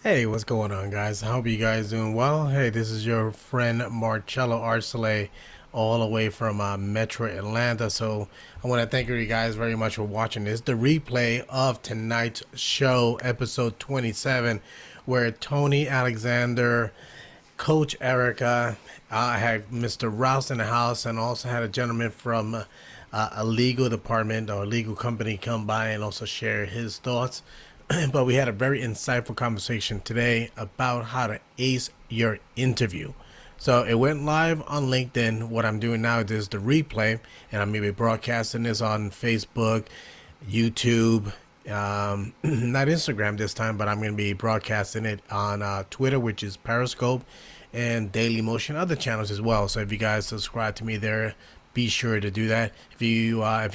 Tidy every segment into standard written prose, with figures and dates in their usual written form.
Hey, what's going on, guys? I hope you guys doing well. Hey, this is your friend Marcello Arcele, all the way from Metro Atlanta. So I want to thank you guys very much for watching this. The replay of tonight's show, episode 27, where Tony Alexander, Coach Erica, I had Mr. Rouse in the house, and also had a gentleman from a legal department or a legal company come by and also share his thoughts. But we had a very insightful conversation today about how to ace your interview. So it went live on LinkedIn. What I'm doing now is the replay, and I'm going to be broadcasting this on Facebook, YouTube, not Instagram this time, but I'm going to be broadcasting it on Twitter, which is Periscope, and Daily Motion, other channels as well. So if you guys subscribe to me there, be sure to do that. If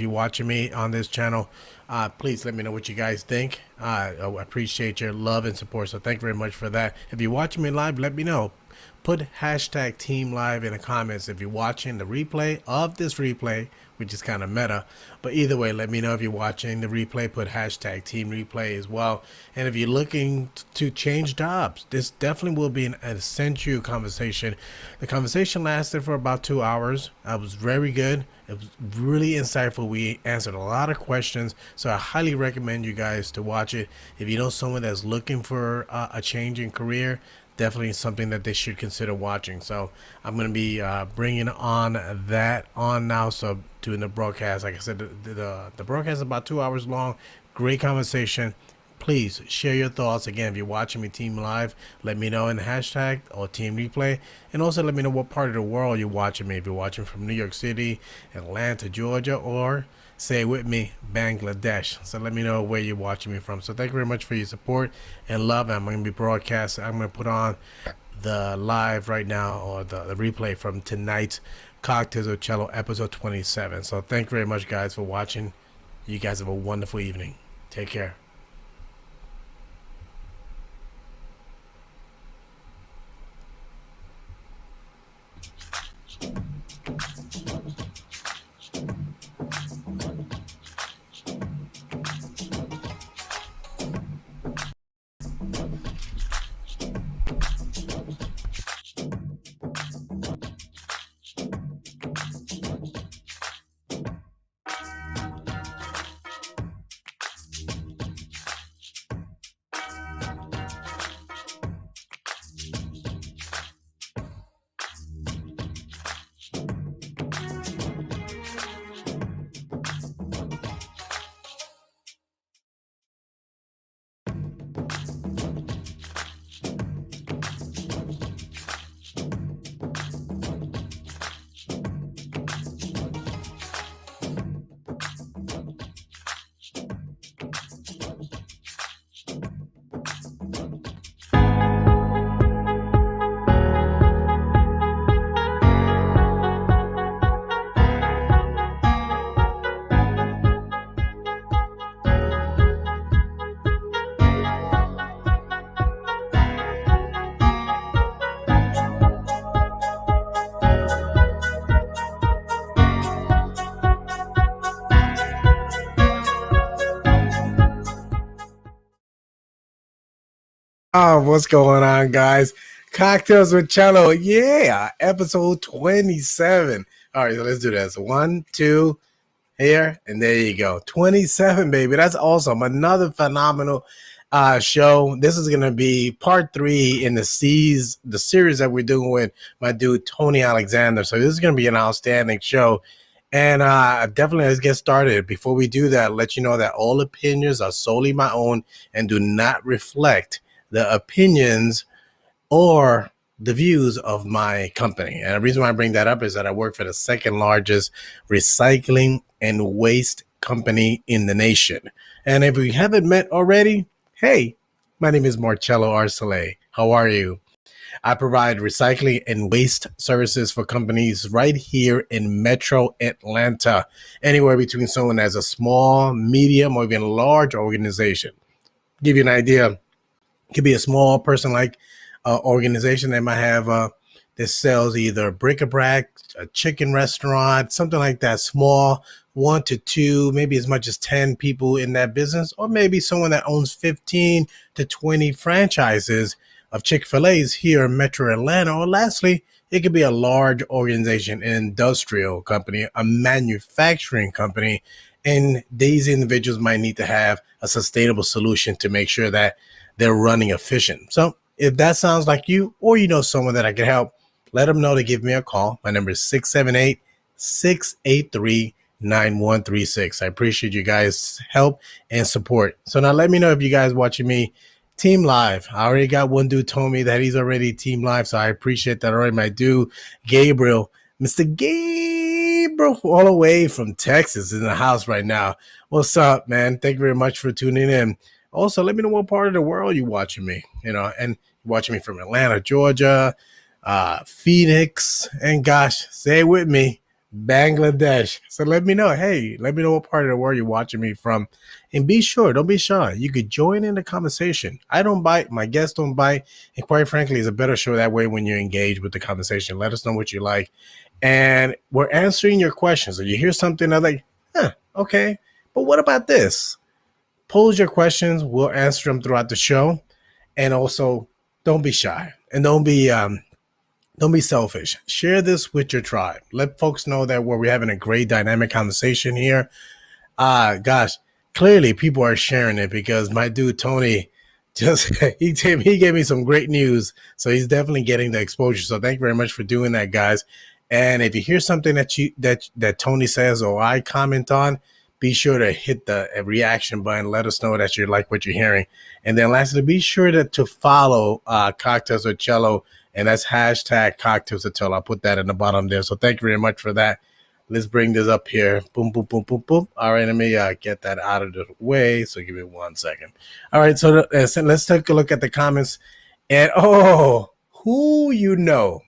you're watching me on this channel, please let me know what you guys think. I appreciate your love and support, so thank you very much for that. If you're watching me live, let me know. Put hashtag Team Live in the comments if you're watching the replay of this replay, which is kind of meta. But either way, let me know if you're watching the replay. Put hashtag Team Replay as well. And if you're looking to change jobs, this definitely will be an essential conversation. The conversation lasted for about 2 hours. It was very good. It was really insightful. We answered a lot of questions, so I highly recommend you guys to watch it. If you know someone that's looking for a change in career, definitely something that they should consider watching. So I'm going to be bringing that on now. So doing the broadcast, like I said, the broadcast is about 2 hours long. Great conversation. Please share your thoughts. Again, if you're watching me Team Live, let me know in the hashtag or Team Replay. And also let me know what part of the world you're watching me. If you're watching from New York City, Atlanta, Georgia, or say with me, Bangladesh. So let me know where you're watching me from. So thank you very much for your support and love. I'm going to be broadcasting. I'm going to put on the live right now, or the replay from tonight's Cocktails with Chello episode 27. So thank you very much, guys, for watching. You guys have a wonderful evening. Take care. Oh, what's going on, guys? Cocktails with Cello, yeah, episode 27. All right, so let's do this. 1, 2, here, and there you go. 27, baby. That's awesome. Another phenomenal show. This is gonna be part 3 in the series that we're doing with my dude Tony Alexander. So this is gonna be an outstanding show. And definitely let's get started. Before we do that, let you know that all opinions are solely my own and do not reflect the opinions or the views of my company. And the reason why I bring that up is that I work for the second largest recycling and waste company in the nation. And if we haven't met already, hey, my name is Marcello Arcele. How are you? I provide recycling and waste services for companies right here in Metro Atlanta, anywhere between someone as a small, medium, or even large organization. Give you an idea, it could be a small person like organization. They might have that sells either bric-a-brac, a chicken restaurant, something like that, small, 1 to 2, maybe as much as 10 people in that business, or maybe someone that owns 15 to 20 franchises of Chick-fil-A's here in Metro Atlanta. Or lastly, it could be a large organization, an industrial company, a manufacturing company, and these individuals might need to have a sustainable solution to make sure that they're running efficient. So if that sounds like you, or you know someone that I can help, let them know to give me a call. My number is 678-683-9136. I appreciate you guys' help and support. So now let me know if you guys watching me team live. I already got one dude told me that he's already team live, so I appreciate that already. My dude, Gabriel, Mr. Gabriel, all the way from Texas, in the house right now. What's up, man? Thank you very much for tuning in. Also, let me know what part of the world you watching me. And you're watching me from Atlanta, Georgia, Phoenix, and gosh, say it with me, Bangladesh. So let me know. Hey, let me know what part of the world you're watching me from. And be sure, don't be shy. You could join in the conversation. I don't bite, my guests don't bite. And quite frankly, it's a better show that way when you're engaged with the conversation. Let us know what you like. And we're answering your questions. So you hear something that's like, okay, but what about this? Pose your questions. We'll answer them throughout the show. And also, don't be shy and don't be selfish. Share this with your tribe. Let folks know that we're having a great dynamic conversation here. Gosh, clearly people are sharing it because my dude Tony just he gave me some great news. So he's definitely getting the exposure. So thank you very much for doing that, guys. And if you hear something that Tony says or I comment on, be sure to hit the reaction button. Let us know that you like what you're hearing. And then lastly, be sure to follow Cocktails with Chello, and that's hashtag Cocktails with Chello. I'll put that in the bottom there. So thank you very much for that. Let's bring this up here. Boom, boom, boom, boom, boom. All right, let me get that out of the way. So give me 1 second. All right, so let's take a look at the comments. And who you know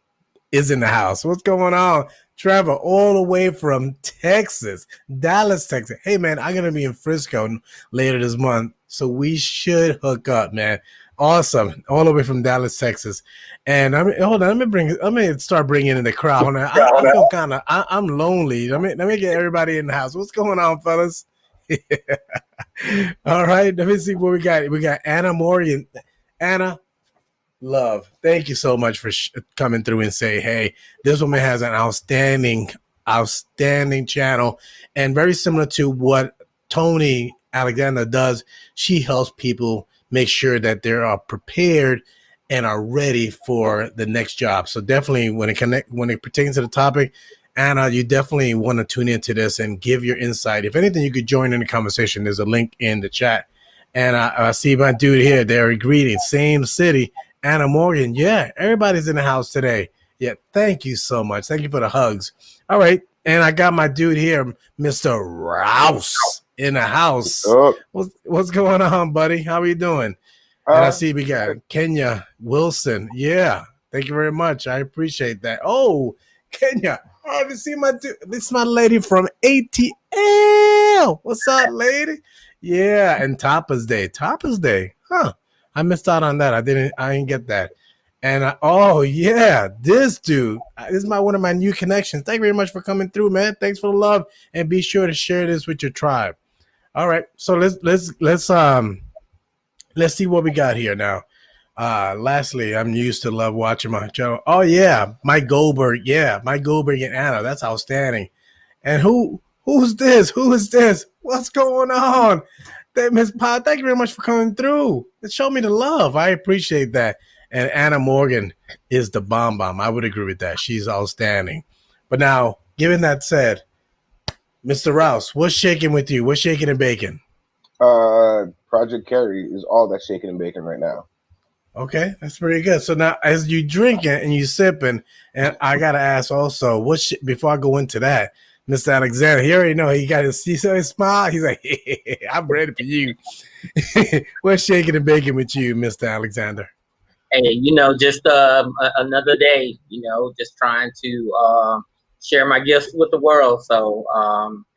is in the house. What's going on? Trevor, all the way from Texas, Dallas, Texas. Hey, man, I'm going to be in Frisco later this month, so we should hook up, man. Awesome. All the way from Dallas, Texas. And hold on, let me start bringing in the crowd. I feel kind of, I'm lonely. Let me get everybody in the house. What's going on, fellas? All right, let me see what we got. We got Anna Morgan. Anna, love, thank you so much for coming through and say, hey, this woman has an outstanding channel, and very similar to what Tony Alexander does. She helps people make sure that they are prepared and are ready for the next job. So definitely when it pertains to the topic, Anna, you definitely want to tune into this and give your insight. If anything, you could join in the conversation. There's a link in the chat. And I see my dude here. They're greeting. Same city. Anna Morgan. Yeah, everybody's in the house today. Yeah, thank you so much. Thank you for the hugs. All right. And I got my dude here, Mr. Rouse, in the house. What's going on, buddy? How are you doing? And I see we got Kenya Wilson. Yeah, thank you very much. I appreciate that. Oh, Kenya. I haven't seen my dude. This is my lady from ATL. What's up, lady? Yeah, and Tapas Day. Huh. I missed out on that. I didn't get that. And oh yeah, this dude. This is one of my new connections. Thank you very much for coming through, man. Thanks for the love, and be sure to share this with your tribe. All right, so let's see what we got here now. Lastly, I'm used to love watching my channel. Oh yeah, Mike Goldberg. Yeah, Mike Goldberg and Anna. That's outstanding. And who's this? Who is this? What's going on? Miss Pod, thank you very much for coming through. Show me the love. I appreciate that. And Anna Morgan is the bomb. I would agree with that. She's outstanding. But now, given that said, Mr. Rouse, what's shaking with you? What's shaking and baking? Project Carry is all that's shaking and baking right now. Okay, that's pretty good. So now, as you drinking and you sipping, and I gotta ask also, before I go into that, Mr. Alexander, he already know he got his smile. He's like, I'm ready for you. What's shaking and baking with you, Mr. Alexander? Hey, just another day, just trying to share my gifts with the world. So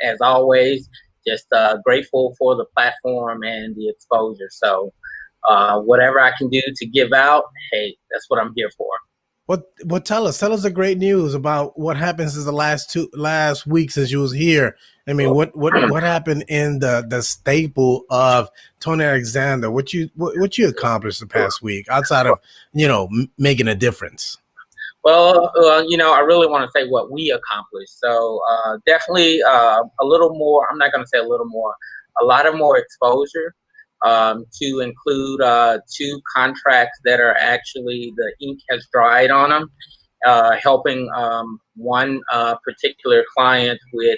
as always, just grateful for the platform and the exposure. So whatever I can do to give out, hey, that's what I'm here for. Tell us the great news about what happened since the last week since you was here. I mean, what happened in the staple of Tony Alexander? What you accomplished the past week outside of making a difference? Well, I really want to say what we accomplished. So definitely a little more. I'm not going to say a little more. A lot of more exposure to include two contracts that are actually the ink has dried on them. Helping one particular client with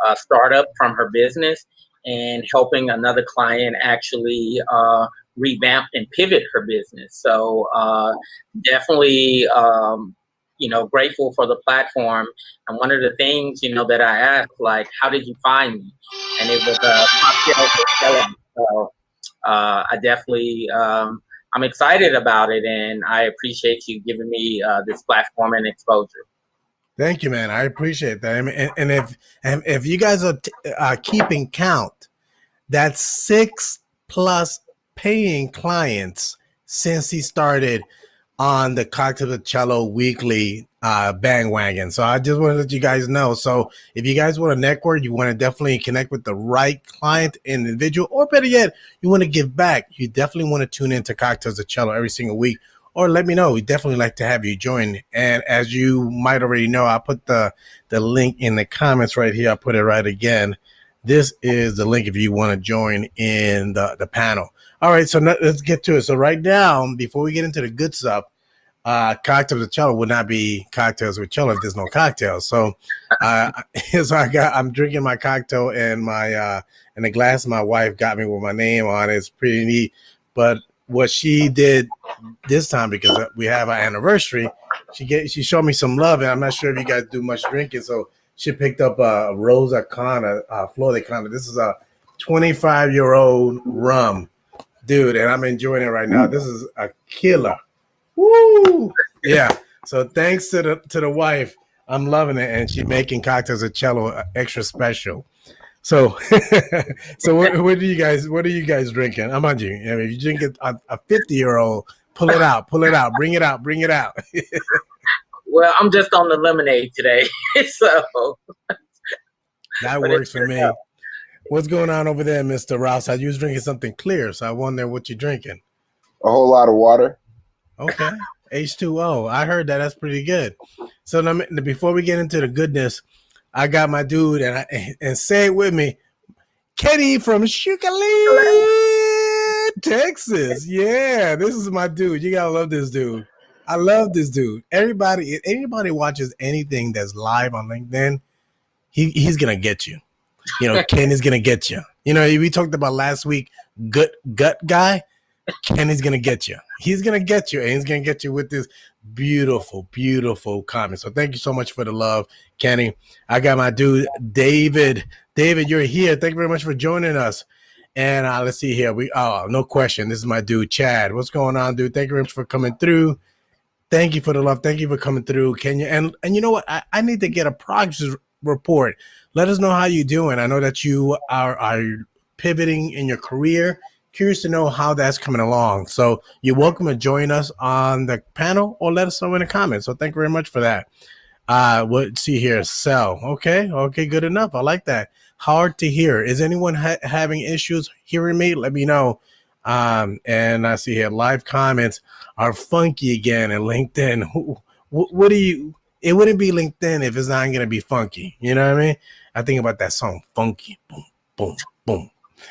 a startup from her business, and helping another client actually revamp and pivot her business. So definitely, grateful for the platform. And one of the things, that I asked, like, how did you find me? And it was cocktails with Chello. So I definitely, I'm excited about it, and I appreciate you giving me this platform and exposure. Thank you, man. I appreciate that. I mean, and if you guys are keeping count, that's 6+ paying clients since he started on the Cocktail of Cello weekly bandwagon. So I just want to let you guys know. So if you guys want to network, you want to definitely connect with the right client individual, or better yet, you want to give back, you definitely want to tune into Cocktails of Cello every single week. Or let me know. We'd definitely like to have you join. And as you might already know, I put the link in the comments right here. I put it right again. This is the link if you want to join in the panel. All right, so let's get to it. So right now, before we get into the good stuff, cocktails with cello would not be cocktails with cello if there's no cocktails. So, so I'm drinking my cocktail and my and the glass my wife got me with my name on it. It's pretty neat. But what she did this time, because we have our anniversary, she showed me some love, and I'm not sure if you guys do much drinking, so she picked up a Rosa Cana, Flor de Cana. This is a 25-year-old rum, dude, and I'm enjoying it right now. This is a killer. Woo! Yeah. So thanks to the wife, I'm loving it, and she's making cocktails of cello extra special. So, so what are you guys drinking? I'm on you. I mean, if you drink a 50-year-old, pull it out, bring it out, bring it out. Well, I'm just on the lemonade today, so That works for me. What's going on over there, Mr. Rouse? I was drinking something clear, so I wonder what you're drinking. A whole lot of water. Okay. H2O. I heard that. That's pretty good. So before we get into the goodness, I got my dude, and say it with me, Kenny from Sugarland, Texas. Yeah, this is my dude. You gotta love this dude. I love this dude. If anybody watches anything that's live on LinkedIn, he's gonna get you. Ken is gonna get you. We talked about last week, gut guy. Kenny's gonna get you. He's gonna get you, and he's gonna get you with this beautiful, beautiful comment. So thank you so much for the love, Kenny. I got my dude David. David, you're here. Thank you very much for joining us. And let's see here. No question. This is my dude Chad. What's going on, dude? Thank you very much for coming through. Thank you for the love. Thank you for coming through, Kenya. And you know what? I need to get a progress report. Let us know how you're doing. I know that you are pivoting in your career. Curious to know how that's coming along. So you're welcome to join us on the panel, or let us know in the comments. So thank you very much for that. Let's see here. Sell. Okay, good enough. I like that. Hard to hear. Is anyone having issues hearing me? Let me know. And I see here live comments are funky again. And LinkedIn. What do you? It wouldn't be LinkedIn if it's not gonna be funky. You know what I mean? I think about that song, Funky. Boom, boom, boom.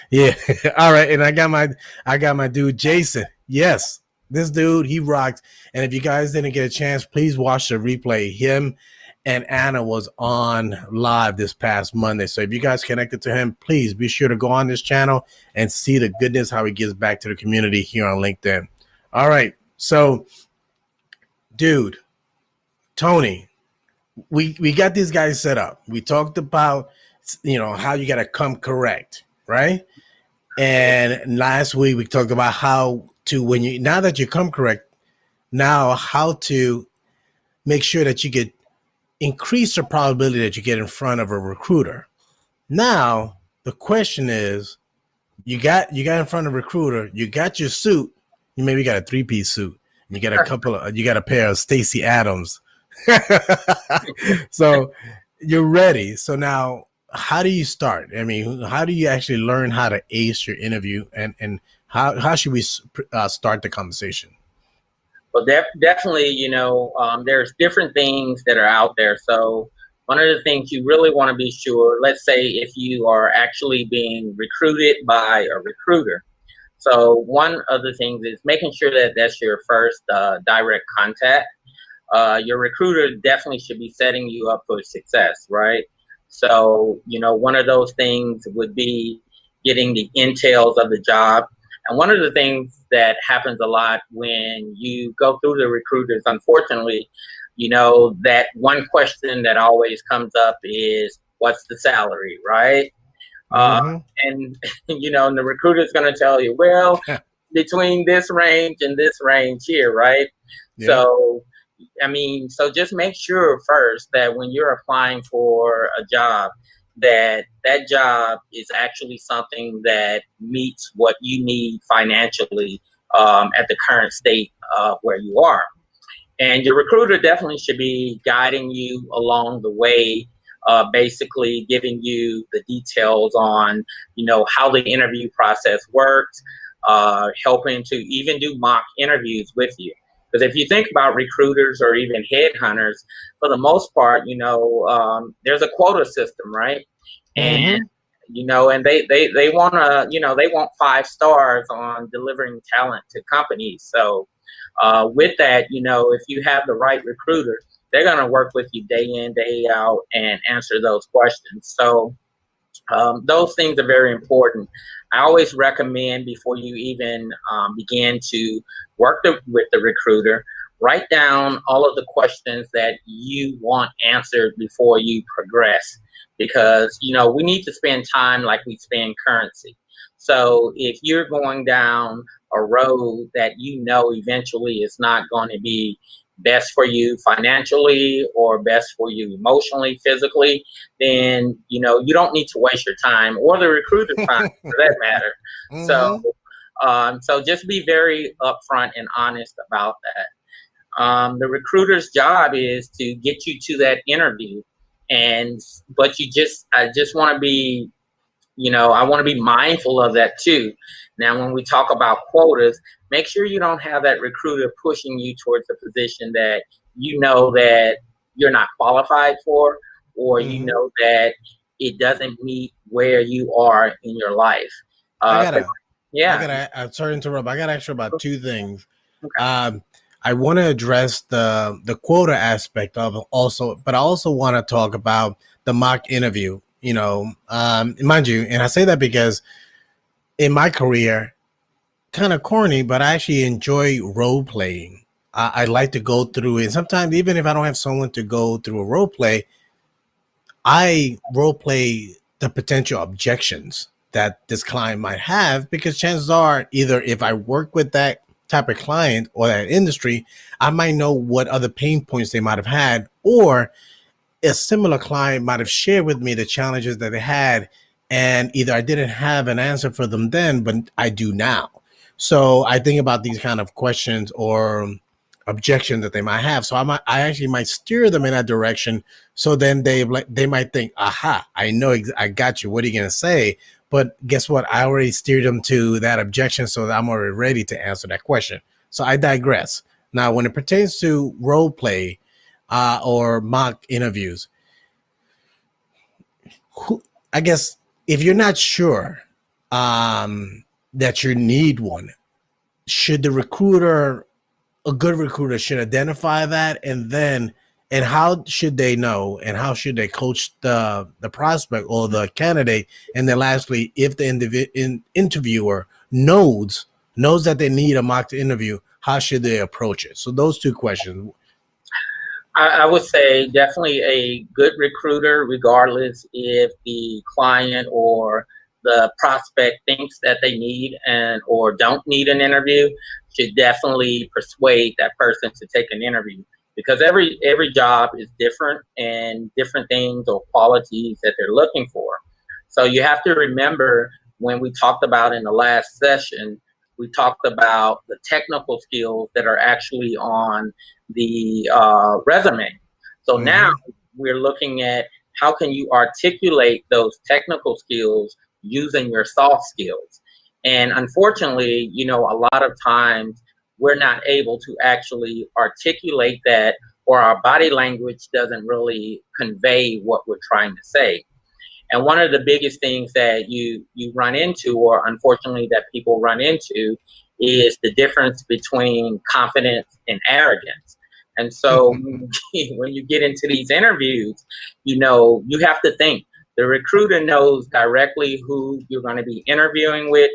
Yeah. All right. And I got my dude Jason. Yes, this dude, he rocks. And if you guys didn't get a chance, please watch the replay. Him and Anna was on live this past Monday. So if you guys connected to him, please be sure to go on this channel and see the goodness how he gives back to the community here on LinkedIn. All right. So, dude, Tony, we got these guys set up. We talked about how you got to come correct, right? And last week we talked about how to, now that you come correct, now how to make sure that you get increase the probability that you get in front of a recruiter. Now the question is, you got in front of a recruiter, you got your suit, you maybe got a 3-piece suit, You get you got a pair of Stacy Adams. So you're ready. So now, how do you start? I mean, how do you actually learn how to ace your interview, and how should we start the conversation? Well, definitely, there's different things that are out there. So one of the things you really want to be sure, let's say if you are actually being recruited by a recruiter. So one of the things is making sure that that's your first direct contact. Your recruiter definitely should be setting you up for success, right? So, one of those things would be getting the entails of the job. And one of the things that happens a lot when you go through the recruiters, unfortunately, that one question that always comes up is what's the salary, right? Uh, Mm-hmm. and, and the recruiter is going to tell you, well, between this range and this range here, right? Yeah. So, I mean, so just make sure first that when you're applying for a job, that that job is actually something that meets what you need financially at the current state where you are. And your recruiter definitely should be guiding you along the way, basically giving you the details on, how the interview process works, helping to even do mock interviews with you. Because if you think about recruiters or even headhunters, for the most part, there's a quota system, right? And Mm-hmm. and they want to, they want 5 stars on delivering talent to companies. So with that, if you have the right recruiter, they're going to work with you day in, day out, and answer those questions. So those things are very important. I always recommend before you even begin to work with the recruiter, write down all of the questions that you want answered before you progress. Because, we need to spend time like we spend currency. So if you're going down a road that eventually is not going to be best for you financially or best for you emotionally, physically, then you don't need to waste your time or the recruiter's time for that matter. So, Mm-hmm. so just be very upfront and honest about that. The recruiter's job is to get you to that interview, and but I just want to be I want to be mindful of that too. Now, when we talk about quotas, make sure you don't have that recruiter pushing you towards a position that that you're not qualified for, or Mm-hmm. that it doesn't meet where you are in your life. I 'Cause, gotta, yeah, I'm sorry to interrupt. I gotta ask you about two things. okay. Um, I want to address the quota aspect of it also, but I also want to talk about the mock interview. Mind you, and I say that because in my career, kind of corny, but I actually enjoy role playing. I like to go through it. Sometimes, even if I don't have someone to go through a role play, I role play the potential objections that this client might have, because chances are, either if I work with that type of client or that industry, I might know what other pain points they might have had, or a similar client might have shared with me the challenges that they had, and either I didn't have an answer for them then, but I do now. So I think about these kind of questions or objections that they might have. So I actually might steer them in that direction. So then they might think, aha, I know, I got you. What are you going to say? But guess what? I already steered them to that objection, so that I'm already ready to answer that question. So I digress. Now, when it pertains to role play, or mock interviews, I guess if you're not sure that you need one, should the recruiter, a good recruiter, should identify that, and how should they know, and how should they coach the prospect or the candidate, and then lastly, if the interviewer knows that they need a mock interview, how should they approach it? So those two questions. I would say definitely a good recruiter, regardless if the client or the prospect thinks that they need and or don't need an interview, should definitely persuade that person to take an interview, because every job is different and different things or qualities that they're looking for. So you have to remember, when we talked about in the last session, We talked about the technical skills that are actually on the resume. So now Mm-hmm. we're looking at how can you articulate those technical skills using your soft skills. And unfortunately, a lot of times we're not able to actually articulate that, or our body language doesn't really convey what we're trying to say. And one of the biggest things that you run into, or unfortunately that people run into, is the difference between confidence and arrogance. And so when you get into these interviews, you have to think. The recruiter knows directly who you're going to be interviewing with.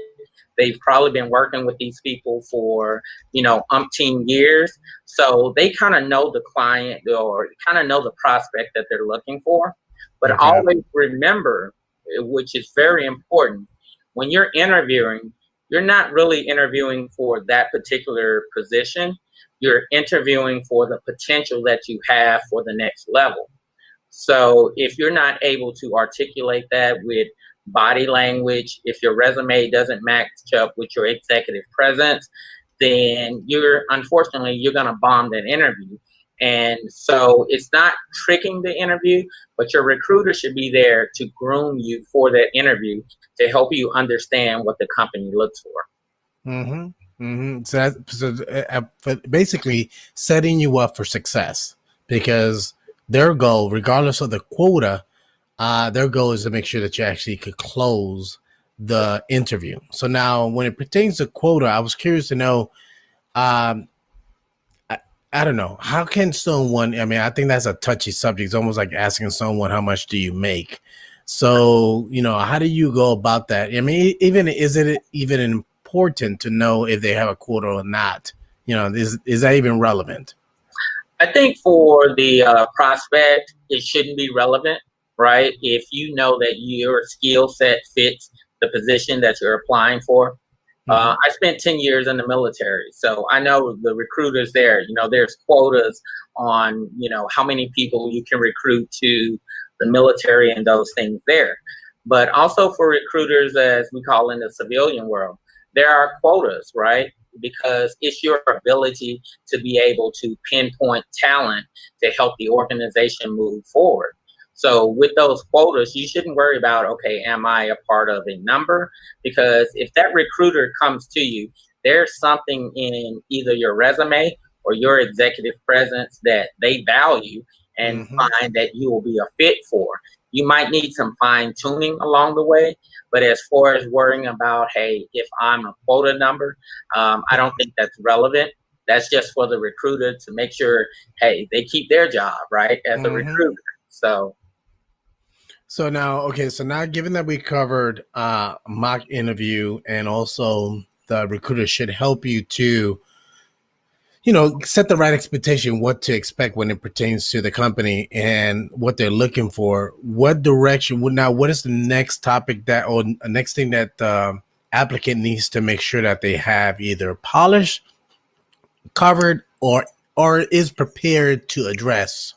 They've probably been working with these people for, umpteen years. So they kind of know the client, or kind of know the prospect that they're looking for. But Okay. always remember, which is very important, when you're interviewing, you're not really interviewing for that particular position. You're interviewing for the potential that you have for the next level. So if you're not able to articulate that with body language, if your resume doesn't match up with your executive presence, then you're going to bomb that interview. And so it's not tricking the interview, but your recruiter should be there to groom you for that interview, to help you understand what the company looks for. Mm-hmm. Mm-hmm. But basically setting you up for success, because their goal, regardless of the quota, their goal is to make sure that you actually could close the interview. So now, when it pertains to quota, I was curious to know. Um, I, I don't know, how can someone? I mean, I think that's a touchy subject. It's almost like asking someone how much do you make. So how do you go about that? I mean, even is it even important to know if they have a quota or not? Is that even relevant? I think for the prospect, it shouldn't be relevant, right? If you know that your skill set fits the position that you're applying for. Mm-hmm. I spent 10 years in the military, so I know the recruiters there. There's quotas on, how many people you can recruit to the military and those things there. But also for recruiters, as we call in the civilian world, there are quotas, right? Because it's your ability to be able to pinpoint talent to help the organization move forward. So with those quotas, you shouldn't worry about, okay, am I a part of a number? Because if that recruiter comes to you, there's something in either your resume or your executive presence that they value and Mm-hmm. find that you will be a fit for. You might need some fine tuning along the way, but as far as worrying about, hey, if I'm a quota number, I don't think that's relevant. That's just for the recruiter to make sure, hey, they keep their job, right, as a Mm-hmm. recruiter. So So now, given that we covered mock interview, and also the recruiter should help you to, set the right expectation, what to expect when it pertains to the company and what they're looking for. What direction what is the next topic or next thing that the applicant needs to make sure that they have either polished, covered, or is prepared to address?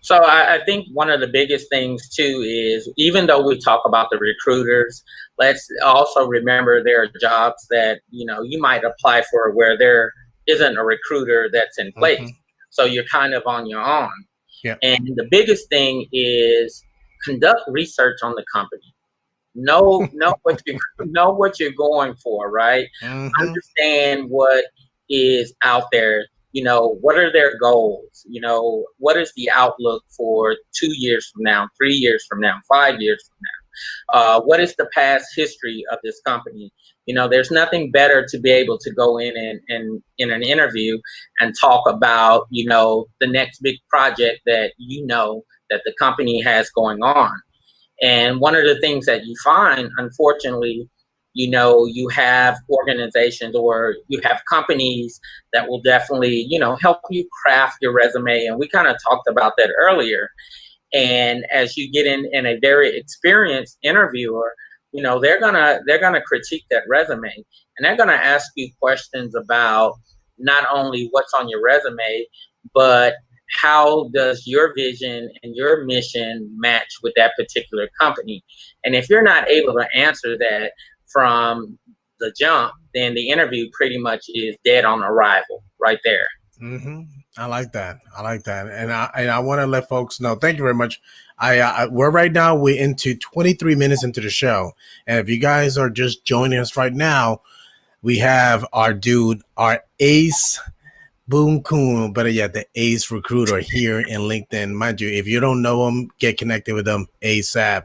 So I think one of the biggest things too is, even though we talk about the recruiters, let's also remember there are jobs that you might apply for where there isn't a recruiter that's in place. Mm-hmm. So you're kind of on your own. Yeah. And the biggest thing is conduct research on the company. Know what you're going for, right? Mm-hmm. Understand what is out there. What are their goals? What is the outlook for 2 years from now, 3 years from now, 5 years from now? What is the past history of this company? There's nothing better to be able to go in and in an interview and talk about, the next big project that that the company has going on. And one of the things that you find, unfortunately, you have organizations or you have companies that will definitely, help you craft your resume. And we kind of talked about that earlier. And as you get in a very experienced interviewer, they're gonna critique that resume, and they're gonna ask you questions about not only what's on your resume, but how does your vision and your mission match with that particular company. And if you're not able to answer that from the jump, then the interview pretty much is dead on arrival right there. Mm-hmm. I like that. I like that, and I want to let folks know. Thank you very much. We're right now. We're into 23 minutes into the show, and if you guys are just joining us right now, we have our dude, our ace Boom Coon, better yet, the ace recruiter here in LinkedIn. Mind you, if you don't know him, get connected with him ASAP.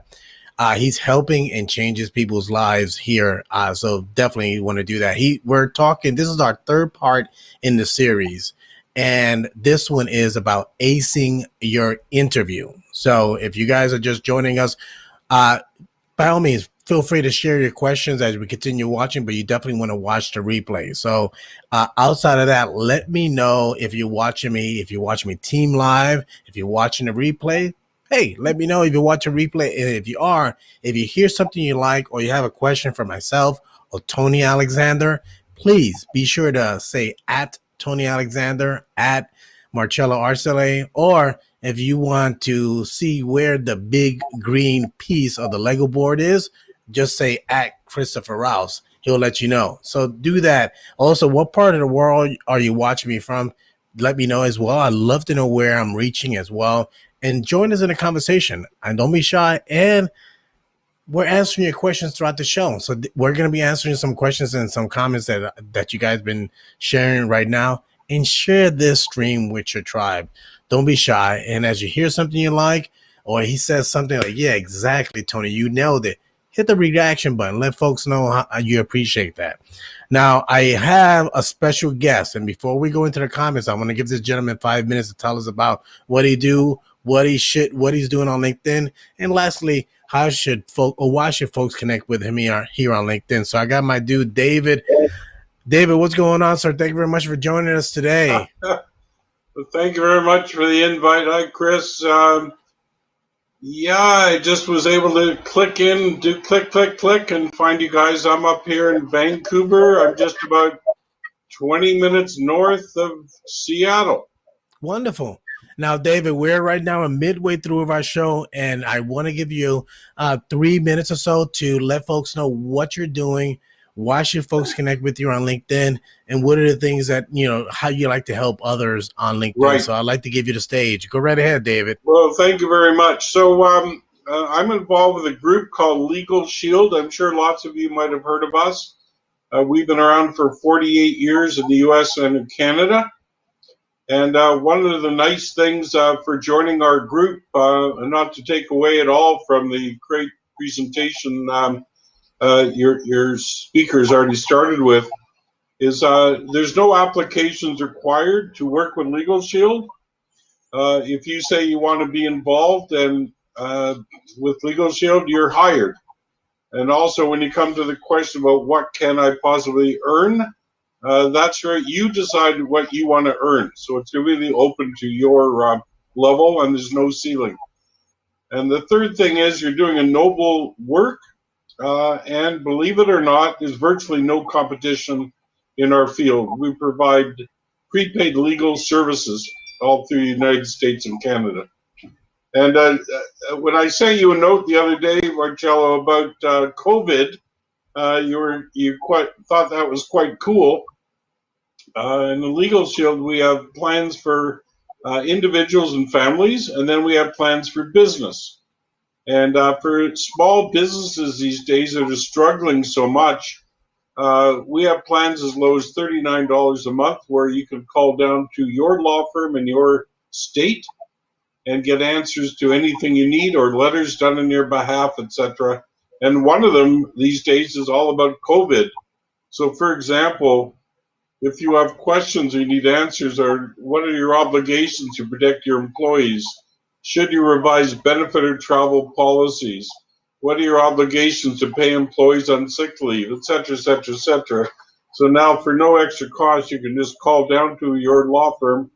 He's helping and changes people's lives here. So definitely want to do that. We're talking, this is our third part in the series. And this one is about acing your interview. So if you guys are just joining us, uh, by all means, feel free to share your questions as we continue watching, but you definitely want to watch the replay. So outside of that, let me know if you're watching me team live, if you're watching the replay. Hey, let me know if you're watching replay. And if you hear something you like or you have a question for myself or Tony Alexander, please be sure to say at Tony Alexander, at Marcello Arcele, or if you want to see where the big green piece of the Lego board is, just say at Christopher Rouse. He'll let you know. So do that. Also, what part of the world are you watching me from? Let me know as well. I'd love to know where I'm reaching as well. And join us in the conversation. And don't be shy. And we're answering your questions throughout the show. So we're going to be answering some questions and some comments that you guys been sharing right now. And share this stream with your tribe. Don't be shy. And as you hear something you like, or he says something like, yeah, exactly, Tony, you nailed it, hit the reaction button. Let folks know how you appreciate that. Now, I have a special guest. And before we go into the comments, I want to give this gentleman 5 minutes to tell us about what he do, what he's doing on LinkedIn. And lastly, why should folks connect with him here on LinkedIn? So I got my dude, David. David, what's going on, sir? Thank you very much for joining us today. Well, thank you very much for the invite. Hi, Chris. Yeah, I just was able to do click, and find you guys. I'm up here in Vancouver. I'm just about 20 minutes north of Seattle. Wonderful. Now, David, we're right now midway through our show, and I want to give you 3 minutes or so to let folks know what you're doing. Why should folks connect with you on LinkedIn? And what are the things that, how you like to help others on LinkedIn? Right. So I'd like to give you the stage. Go right ahead, David. Well, thank you very much. So I'm involved with a group called Legal Shield. I'm sure lots of you might have heard of us. We've been around for 48 years in the U.S. and in Canada. And one of the nice things for joining our group, and not to take away at all from the great presentation your speakers already started with, is there's no applications required to work with Legal Shield. If you say you want to be involved and with Legal Shield, you're hired. And also, when you come to the question about what can I possibly earn, that's right. You decide what you want to earn. So it's really open to your level, and there's no ceiling. And the third thing is you're doing a noble work, and believe it or not, there's virtually no competition in our field. We provide prepaid legal services all through the United States and Canada. And when I sent you a note the other day, Marcello, about COVID, you thought that was quite cool. In the Legal Shield, we have plans for individuals and families, and then we have plans for business. And for small businesses these days that are struggling so much, we have plans as low as $39 a month, where you can call down to your law firm in your state and get answers to anything you need, or letters done on your behalf, etc. And one of them these days is all about COVID. So, for example, if you have questions or you need answers, or what are your obligations to protect your employees? Should you revise benefit or travel policies? What are your obligations to pay employees on sick leave, et cetera, et cetera, et cetera? So now, for no extra cost, you can just call down to your law firm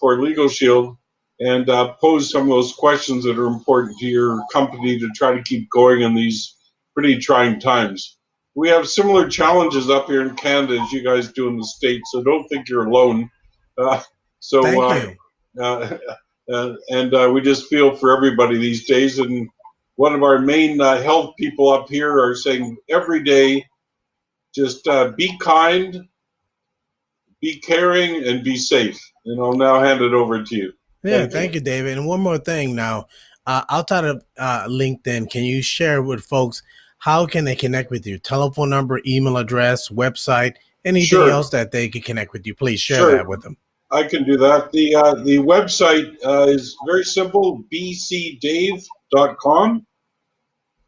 for Legal Shield and pose some of those questions that are important to your company to try to keep going in these pretty trying times. We have similar challenges up here in Canada as you guys do in the States, so don't think you're alone. Thank you. And we just feel for everybody these days. And one of our main health people up here are saying every day Just be kind, be caring, and be safe. And I'll now hand it over to you. Yeah, Thank you. thank you, David. And one more thing now, outside of LinkedIn, can you share with folks how can they connect with you? Telephone number, email address, website, anything Sure, else that they can connect with you? Please share sure. that with them. I can do that. The website is very simple, bcdave.com.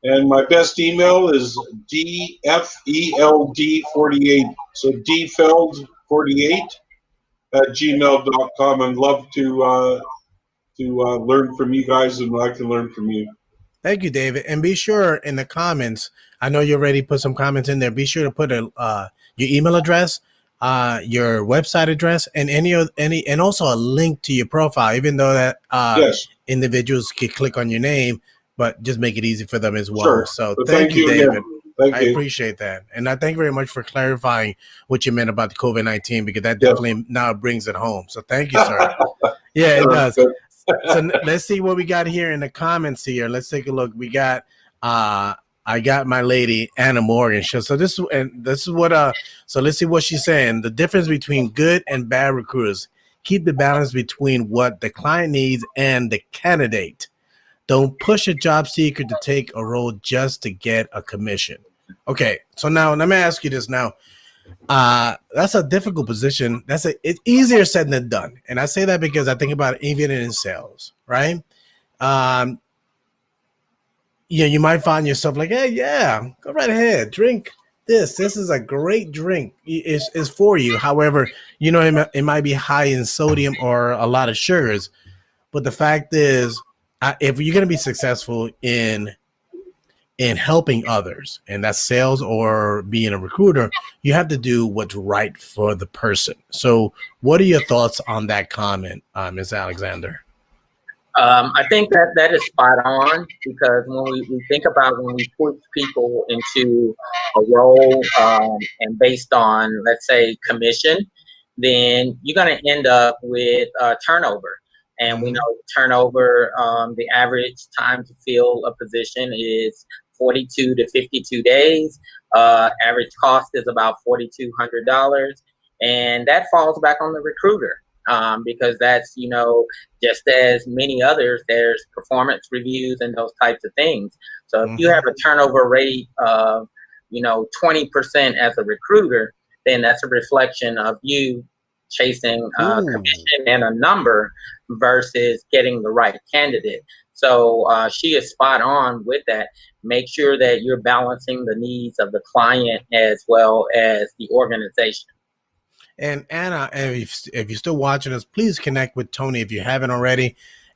And my best email is dfeld48. So dfeld48 at gmail.com. And love to learn from you guys, and I can learn from you. Thank you, David. And be sure in the comments, I know you already put some comments in there. Be sure to put your email address, your website address, and and also a link to your profile, even though that Yes, individuals can click on your name, but just make it easy for them as well. sure. So But thank thank you, you again. David. Thank I you. appreciate that. And I thank you very much for clarifying what you meant about the COVID-19, because that Yes. definitely now brings it home. So thank you, sir. Yeah, it does. Good. So let's see what we got here in the comments here. Let's take a look. We got I got my lady Anna Morgan. So this is what so let's see what she's saying. The difference between good and bad recruiters. Keep the balance between what the client needs and the candidate. Don't push a job seeker to take a role just to get a commission. Okay, so now let me ask you this now. That's a difficult position. It's easier said than done. And I say that because I think about it even in sales, right? Um, yeah, you might find yourself like, hey, yeah, go right ahead, drink this. This is a great drink. It's for you. However, it might be high in sodium or a lot of sugars. But the fact is, if you're going to be successful in helping others, and that's sales or being a recruiter, you have to do what's right for the person. So what are your thoughts on that comment, Ms. Alexander? I think that is spot on, because when we think about when we put people into a role, and based on, let's say, commission, then you're going to end up with turnover. And we know turnover, the average time to fill a position is 42 to 52 days. Average cost is about $4,200. And that falls back on the recruiter, because that's, just as many others, there's performance reviews and those types of things. So if you have a turnover rate of, 20% as a recruiter, then that's a reflection of you chasing a commission and a number versus getting the right candidate. So she is spot on with that. Make sure that you're balancing the needs of the client as well as the organization. And Anna, if you're still watching us, please connect with Tony if you haven't already.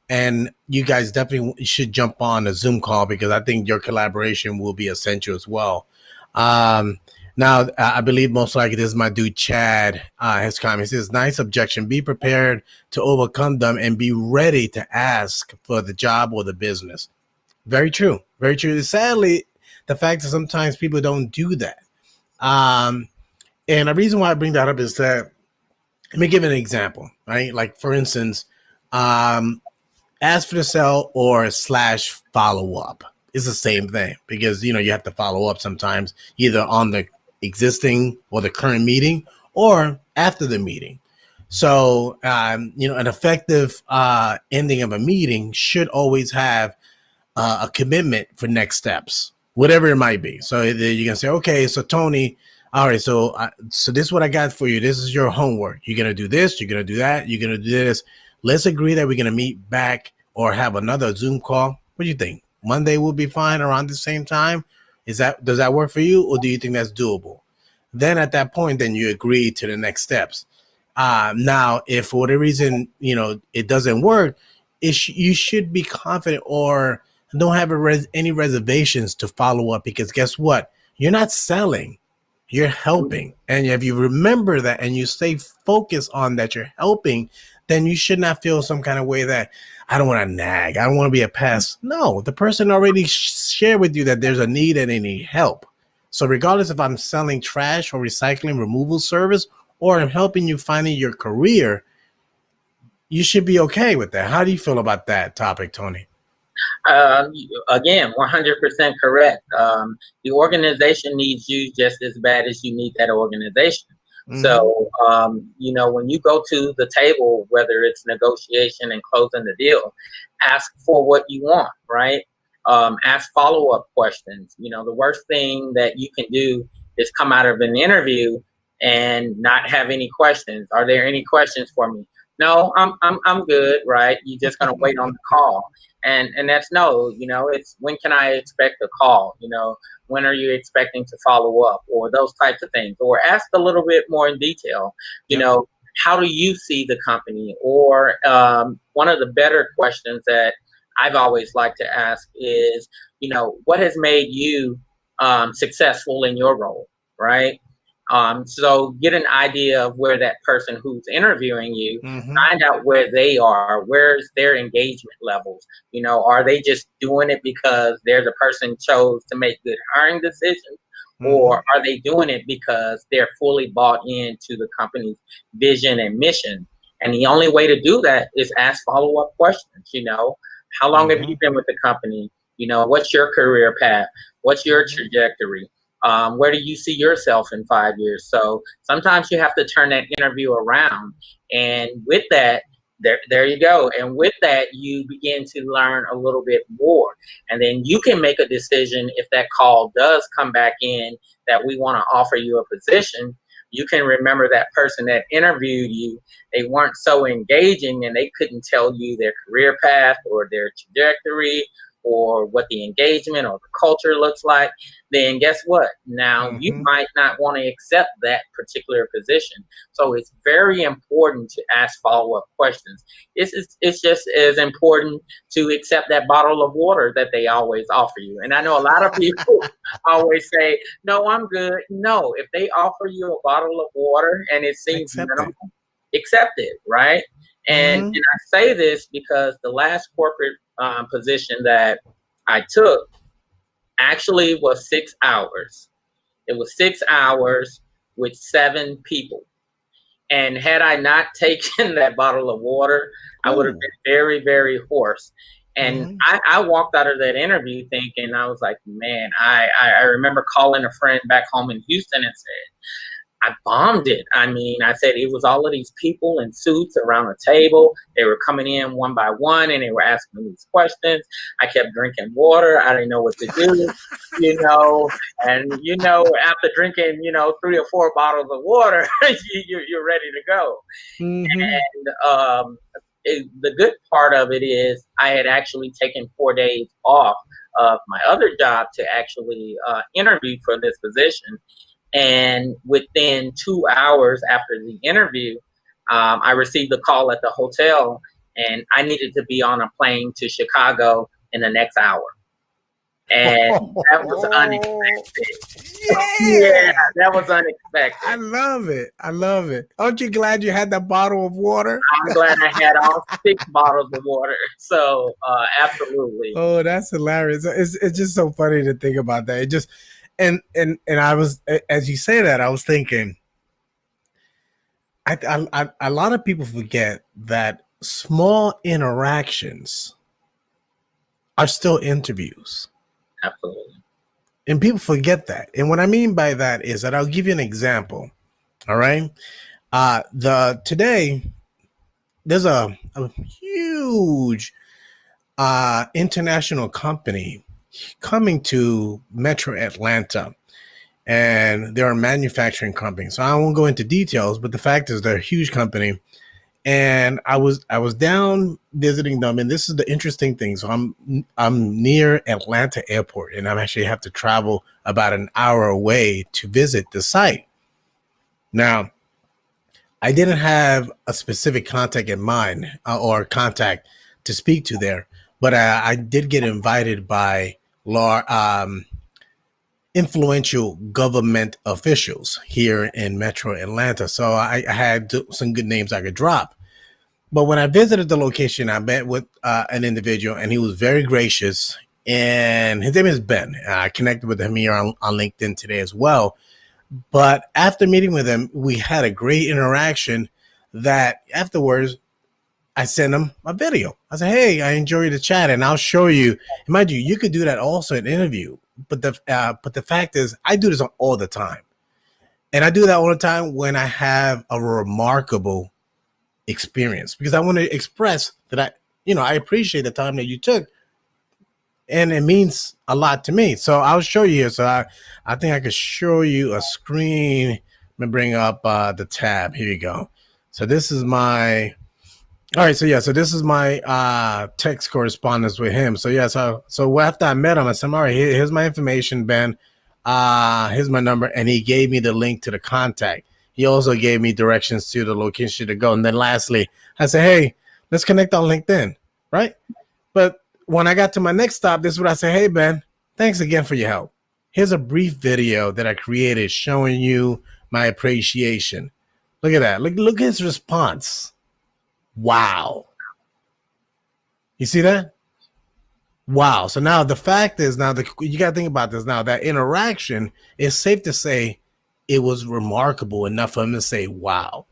And you guys definitely should jump on a Zoom call, because I think your collaboration will be essential as well. Now, I believe most likely this is my dude Chad. His comment says, nice objection. Be prepared to overcome them and be ready to ask for the job or the business. Very true. Very true. Sadly, the fact that sometimes people don't do that. And the reason why I bring that up is that, let me give an example, right? Like, for instance, ask for the sell or / follow up. It's the same thing, because, you have to follow up sometimes, either on the existing or the current meeting or after the meeting. So, an effective ending of a meeting should always have a commitment for next steps, whatever it might be. So you can say, okay, so Tony, all right, so this is what I got for you. This is your homework. You're gonna do this. You're gonna do that. You're gonna do this. Let's agree that we're gonna meet back or have another Zoom call. What do you think? Monday will be fine around the same time. Does that work for you, or do you think that's doable? Then at that point, then you agree to the next steps. Now, if for whatever reason it doesn't work, you should be confident or don't have any reservations to follow up, because guess what? You're not selling, you're helping. And if you remember that and you stay focused on that you're helping, then you should not feel some kind of way that I don't want to nag, I don't want to be a pest. No, the person already shared with you that there's a need and they need help. So regardless if I'm selling trash or recycling removal service, or I'm helping you finding your career, you should be okay with that. How do you feel about that topic, Tony? Uh, Again, 100% correct. The organization needs you just as bad as you need that organization. Mm-hmm. So, when you go to the table, whether it's negotiation and closing the deal, ask for what you want, right? Ask follow-up questions. The worst thing that you can do is come out of an interview and not have any questions. Are there any questions for me? No, I'm good, right? You're just gonna wait on the call, and that's no. It's when can I expect a call? When are you expecting to follow up, or those types of things, or ask a little bit more in detail. You Yep. know, how do you see the company? Or one of the better questions that I've always liked to ask is, what has made you successful in your role, right? So get an idea of where that person who's interviewing you, Mm-hmm. find out where they are, where's their engagement levels. Are they just doing it because they're the person chose to make good hiring decisions? Mm-hmm. Or are they doing it because they're fully bought into the company's vision and mission? And the only way to do that is ask follow-up questions. How long have Mm-hmm. you been with the company? What's your career path? What's your Mm-hmm. trajectory? Where do you see yourself in 5 years? So sometimes you have to turn that interview around. And with that, there you go. And with that, you begin to learn a little bit more. And then you can make a decision if that call does come back in that we want to offer you a position. You can remember that person that interviewed you, they weren't so engaging and they couldn't tell you their career path or their trajectory or what the engagement or the culture looks like. Then guess what? Now you Mm-hmm. might not want to accept that particular position. So it's very important to ask follow-up questions. It's just as important to accept that bottle of water that they always offer you. And I know a lot of people always say, "No, I'm good." No, if they offer you a bottle of water and it seems Accept minimal, it. accept it, right? And Mm-hmm. I say this because the last corporate position that I took actually was 6 hours. It was 6 hours with 7 people. And had I not taken that bottle of water, I would have Ooh. been very, very hoarse. And Mm-hmm. I walked out of that interview thinking, I was like, man, I remember calling a friend back home in Houston and said, I bombed it. I mean, I said it was all of these people in suits around the table. They were coming in one by one and they were asking me these questions. I kept drinking water. I didn't know what to do, you know. And, after drinking, 3 or 4 bottles of water, you're ready to go. Mm-hmm. And the good part of it is I had actually taken 4 days off of my other job to actually interview for this position. And within 2 hours after the interview, I received a call at the hotel, and I needed to be on a plane to Chicago in the next hour. And that was unexpected. Yeah, Yeah. that was I unexpected. love it. I love it. Aren't you glad you had that bottle of water? I'm glad I had all 6 bottles of water. So, absolutely. Oh, that's hilarious. It's just so funny to think about that. It just and I was as you say that, I was thinking a lot of people forget that small interactions are still interviews. Absolutely. And people forget that. And what I mean by that is that I'll give you an example. All right. The today there's a huge international company coming to Metro Atlanta, and they're a manufacturing company. So I won't go into details, but the fact is they're a huge company. And I was down visiting them, and this is the interesting thing. So I'm near Atlanta Airport, and I actually have to travel about an hour away to visit the site. Now, I didn't have a specific contact in mind or contact to speak to there, but I did get invited by law influential government officials here in Metro Atlanta. So I had some good names I could drop. But when I visited the location, I met with an individual, and he was very gracious. And his name is Ben. I connected with him here on LinkedIn today as well. But after meeting with him, we had a great interaction that afterwards I send them a video. I say, hey, I enjoyed the chat, and I'll show you. Mind you, you could do that also in an interview. But the fact is, I do this all the time, and I do that all the time when I have a remarkable experience, because I want to express that I appreciate the time that you took, and it means a lot to me. So I'll show you here. So I think I could show you a screen. Let me bring up the tab. Here you go. So this is my. All right, so this is my text correspondence with him. So so after I met him, I said, all right, here's my information, Ben. Here's my number, and he gave me the link to the contact. He also gave me directions to the location to go. And then lastly, I said, hey, let's connect on LinkedIn, right? But when I got to my next stop, this is what I said, hey, Ben, thanks again for your help. Here's a brief video that I created showing you my appreciation. Look at that. Look at his response. Wow. You see that? Wow. So now the fact is, you got to think about this now. That interaction is safe to say it was remarkable enough for him to say, wow.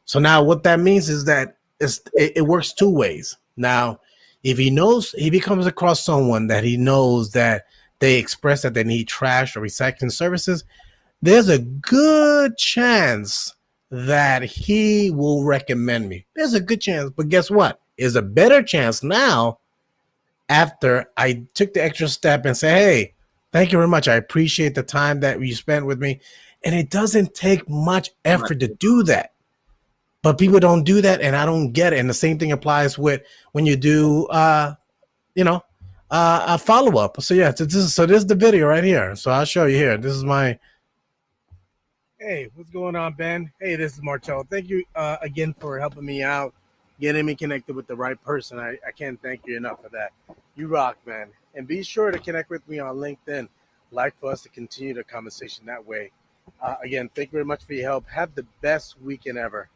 So now what that means is that it works two ways. Now, if he comes across someone that he knows that they express that they need trash or recycling services, there's a good chance that he will recommend me. There's a good chance, but guess what? There's a better chance now after I took the extra step and say, hey, thank you very much. I appreciate the time that you spent with me. And it doesn't take much effort to do that. But people don't do that, and I don't get it. And the same thing applies with when you do, a follow-up. So yeah, this is the video right here. So I'll show you here. This is my. Hey, what's going on, Ben? Hey, this is Marcello. Thank you again for helping me out, getting me connected with the right person. I can't thank you enough for that. You rock, man. And be sure to connect with me on LinkedIn. Like for us to continue the conversation that way. Again, thank you very much for your help. Have the best weekend ever.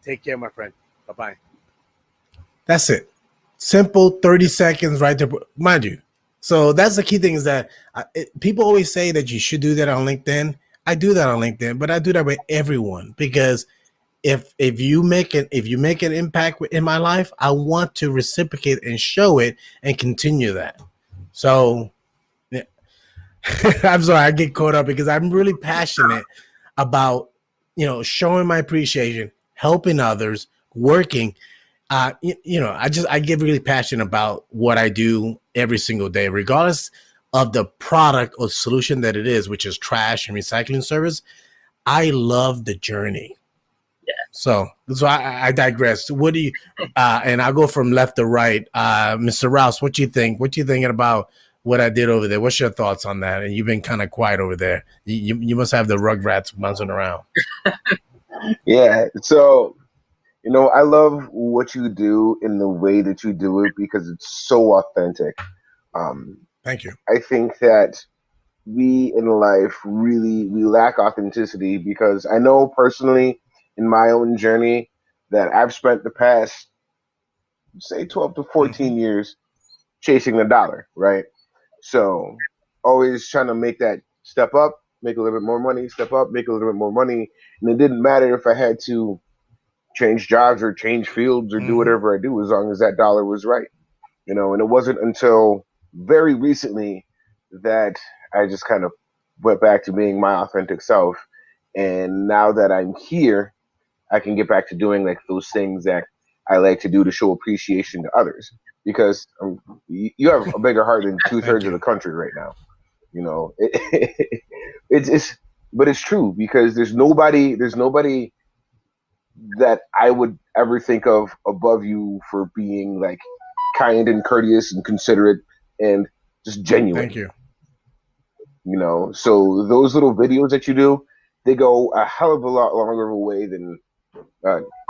Take care, my friend. Bye-bye. That's it. Simple, 30 seconds right there. Mind you. So that's the key thing is that people always say that you should do that on LinkedIn. I do that on LinkedIn, but I do that with everyone because if you make an impact in my life, I want to reciprocate and show it and continue that. So yeah. I'm sorry, I get caught up because I'm really passionate about showing my appreciation, helping others, working. I get really passionate about what I do every single day, regardless of the product or solution that it is, which is trash and recycling service. I love the journey. Yeah. So I digress. What do you? And I'll go from left to right. Mr. Rouse, what you think? What you thinking about what I did over there? What's your thoughts on that? And you've been kind of quiet over there. You must have the rugrats bouncing around. Yeah. So, I love what you do in the way that you do it because it's so authentic. Thank you. I think that we in life we lack authenticity because I know personally in my own journey that I've spent the past say 12 to 14 years chasing the dollar, right? So always trying to make that step up, make a little bit more money, step up, make a little bit more money. And it didn't matter if I had to change jobs or change fields or do whatever I do as long as that dollar was right. And it wasn't until very recently that I just kind of went back to being my authentic self. And now that I'm here, I can get back to doing like those things that I like to do to show appreciation to others. Because you have a bigger heart than 2/3 of the country right now. But it's true because there's nobody that I would ever think of above you for being like kind and courteous and considerate and just genuine. Thank you. So those little videos that you do, they go a hell of a lot longer of a way than,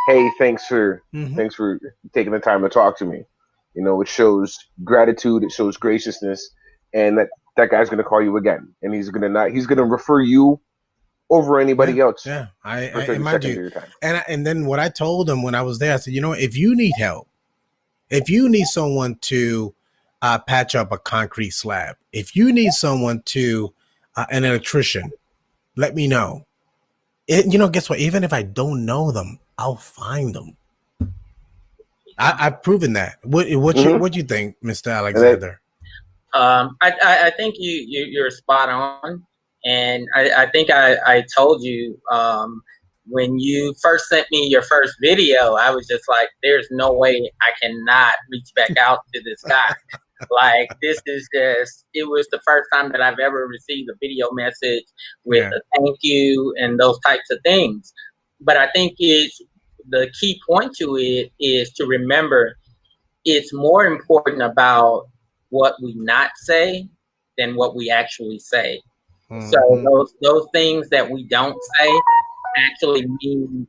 hey, thanks for taking the time to talk to me. It shows gratitude, it shows graciousness, and that guy's gonna call you again, and he's gonna refer you over anybody else. Yeah, I for 30 mind seconds of you. your time. And then what I told him when I was there, I said, if you need help, if you need someone to patch up a concrete slab, if you need someone to an electrician, let me know. Guess what? Even if I don't know them, I'll find them. I've proven that. What you think, Mr. And then, Alexander? I think you're spot on, and I think I told you when you first sent me your first video, I was just like, "There's no way I cannot reach back out to this guy." Like, this is just, it was the first time that I've ever received a video message with a thank you and those types of things. But I think the key point to it is to remember it's more important about what we not say than what we actually say. Mm-hmm. So those things that we don't say actually mean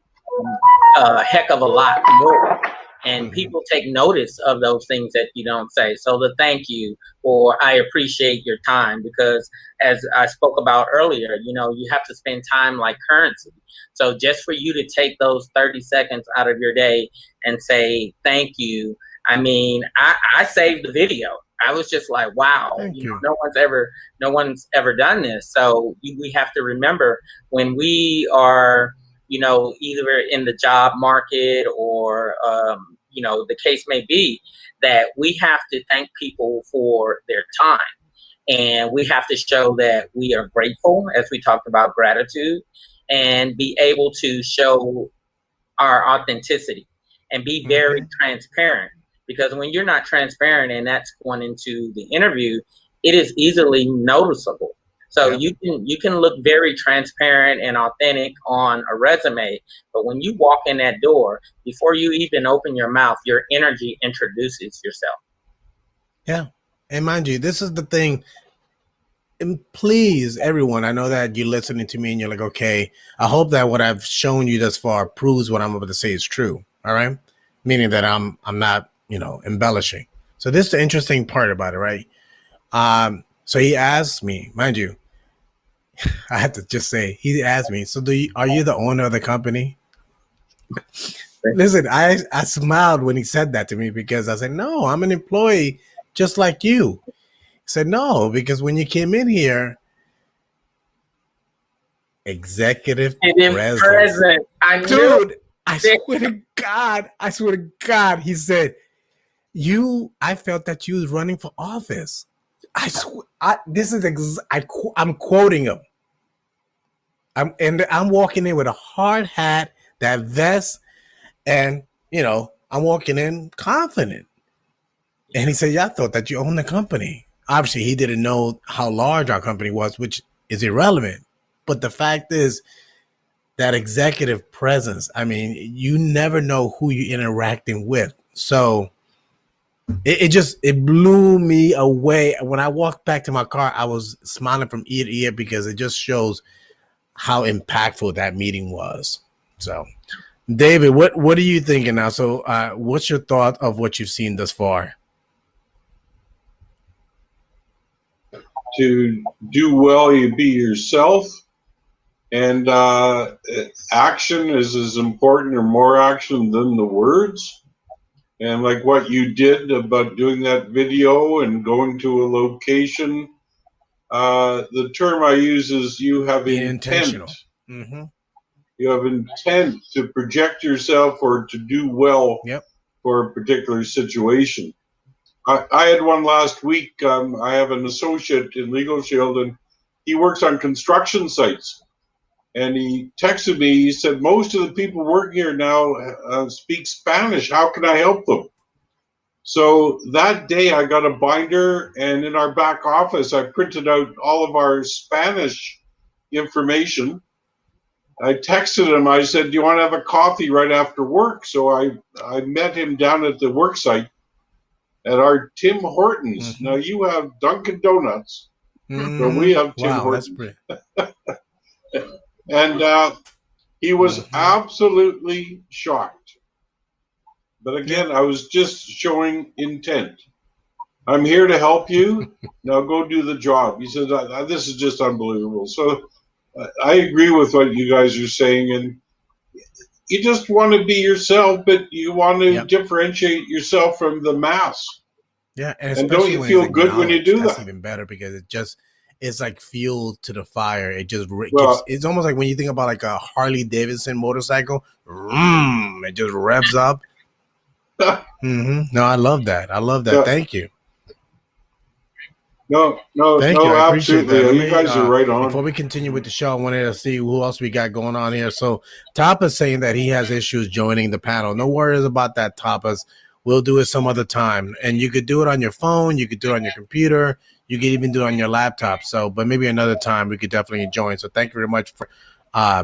a heck of a lot more. And people take notice of those things that you don't say. So the thank you, or I appreciate your time, because as I spoke about earlier, you have to spend time like currency. So just for you to take those 30 seconds out of your day and say thank you, I mean, I saved the video. I was just like, wow, no one's ever done this. So we have to remember when we are, either in the job market or, the case may be, that we have to thank people for their time. And we have to show that we are grateful, as we talked about gratitude, and be able to show our authenticity and be very transparent. Because when you're not transparent and that's going into the interview, it is easily noticeable. So you can look very transparent and authentic on a resume, but when you walk in that door, before you even open your mouth, your energy introduces yourself. Yeah. And mind you, this is the thing. And please, everyone, I know that you're listening to me and you're like, okay, I hope that what I've shown you thus far proves what I'm about to say is true. All right. Meaning that I'm not, embellishing. So this is the interesting part about it, right? So he asked me, mind you, I had to just say, he asked me, so are you the owner of the company? Listen, I smiled when he said that to me, because I said, no, I'm an employee just like you. He said, no, because when you came in here, executive president. Dude, I swear to God, he said, I felt that you was running for office. I swear, I'm quoting him. I'm walking in with a hard hat, that vest, and I'm walking in confident. And he said, yeah, I thought that you owned the company. Obviously, he didn't know how large our company was, which is irrelevant. But the fact is that executive presence, I mean, you never know who you're interacting with. So it blew me away. When I walked back to my car, I was smiling from ear to ear, because it just shows how impactful that meeting was. So, David, what are you thinking now? So, what's your thought of what you've seen thus far? To do well, you be yourself, and action is as important or more action than the words. And like what you did about doing that video and going to a location, the term I use is you have intent. You have intent to project yourself or to do well for a particular situation. I had one last week. I have an associate in Legal Shield, and he works on construction sites. And he texted me. He said, most of the people working here now speak Spanish. How can I help them? So that day I got a binder, and in our back office, I printed out all of our Spanish information. I texted him. I said, do you want to have a coffee right after work? So I met him down at the work site at our Tim Hortons. Now you have Dunkin' Donuts, but we have Tim Hortons. And he was absolutely shocked. But again, I was just showing intent. I'm here to help you. Now go do the job. He said, this is just unbelievable. So I agree with what you guys are saying. And you just want to be yourself, but you want to differentiate yourself from the mass. Yeah, and don't you feel good when you do that? That's even better, because it's like fuel to the fire. It just it's almost like when you think about like a Harley Davidson motorcycle, it just revs up. No, I love that. I love that. Yeah. Thank you. No, no, Thank you. no, I appreciate that. absolutely. Let You me guys are right before on. we continue with the show, I wanted to see who else we got going on here. So Tapa's saying that he has issues joining the panel. No worries about that, Tapas. We'll do it some other time. And you could do it on your phone, you could do it on your computer, you could even do it on your laptop. So, but maybe another time we could definitely join. So thank you very much for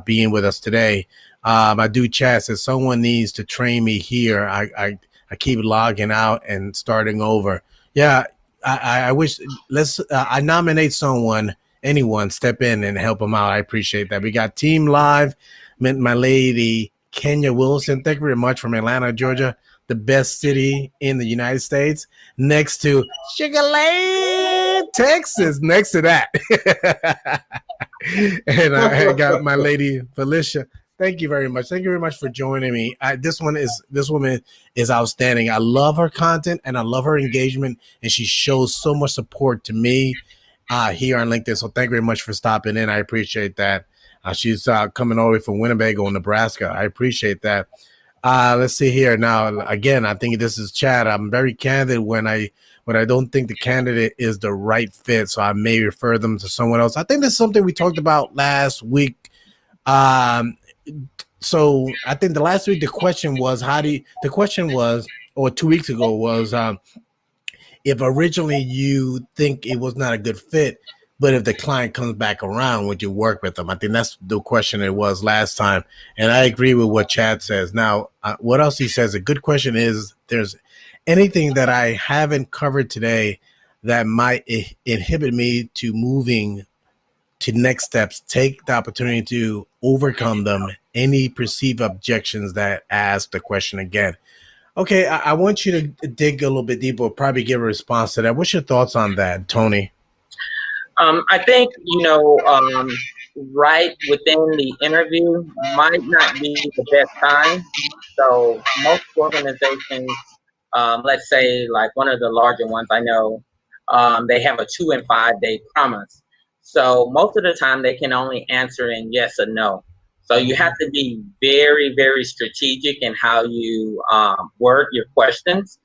being with us today. I do chat says someone needs to train me here. I keep logging out and starting over. Yeah, I wish let's I nominate someone, anyone, step in and help them out. I appreciate that. We got Team Live, my lady Kenya Wilson. Thank you very much from Atlanta, Georgia, the best city in the United States, next to Sugar Land, Texas. Next to that, and I got my lady Felicia. Thank you very much. Thank you very much for joining me. This woman is outstanding. I love her content and I love her engagement, and she shows so much support to me here on LinkedIn. So thank you very much for stopping in. I appreciate that. She's coming all the way from Winnebago, Nebraska. I appreciate that. Let's see here now. Again, I think this is Chad. I'm very candid when I don't think the candidate is the right fit, so I may refer them to someone else. I think that's something we talked about last week. Um, so I think the last week the question was the question was, or 2 weeks ago was, if originally you think it was not a good fit, but if the client comes back around, would you work with them? I think that's the question it was last time. And I agree with what Chad says. Now, what else he says, a good question is, there's anything that I haven't covered today that might inhibit me to moving to next steps, take the opportunity to overcome them, any perceived objections that ask the question again. Okay, I want you to dig a little bit deeper, probably give a response to that. What's your thoughts on that, Tony? I think, right within the interview might not be the best time. So most organizations, let's say like one of the larger ones I know, they have a 2 and 5 day promise. So most of the time they can only answer in yes or no. So you have to be very, very strategic in how you word your questions.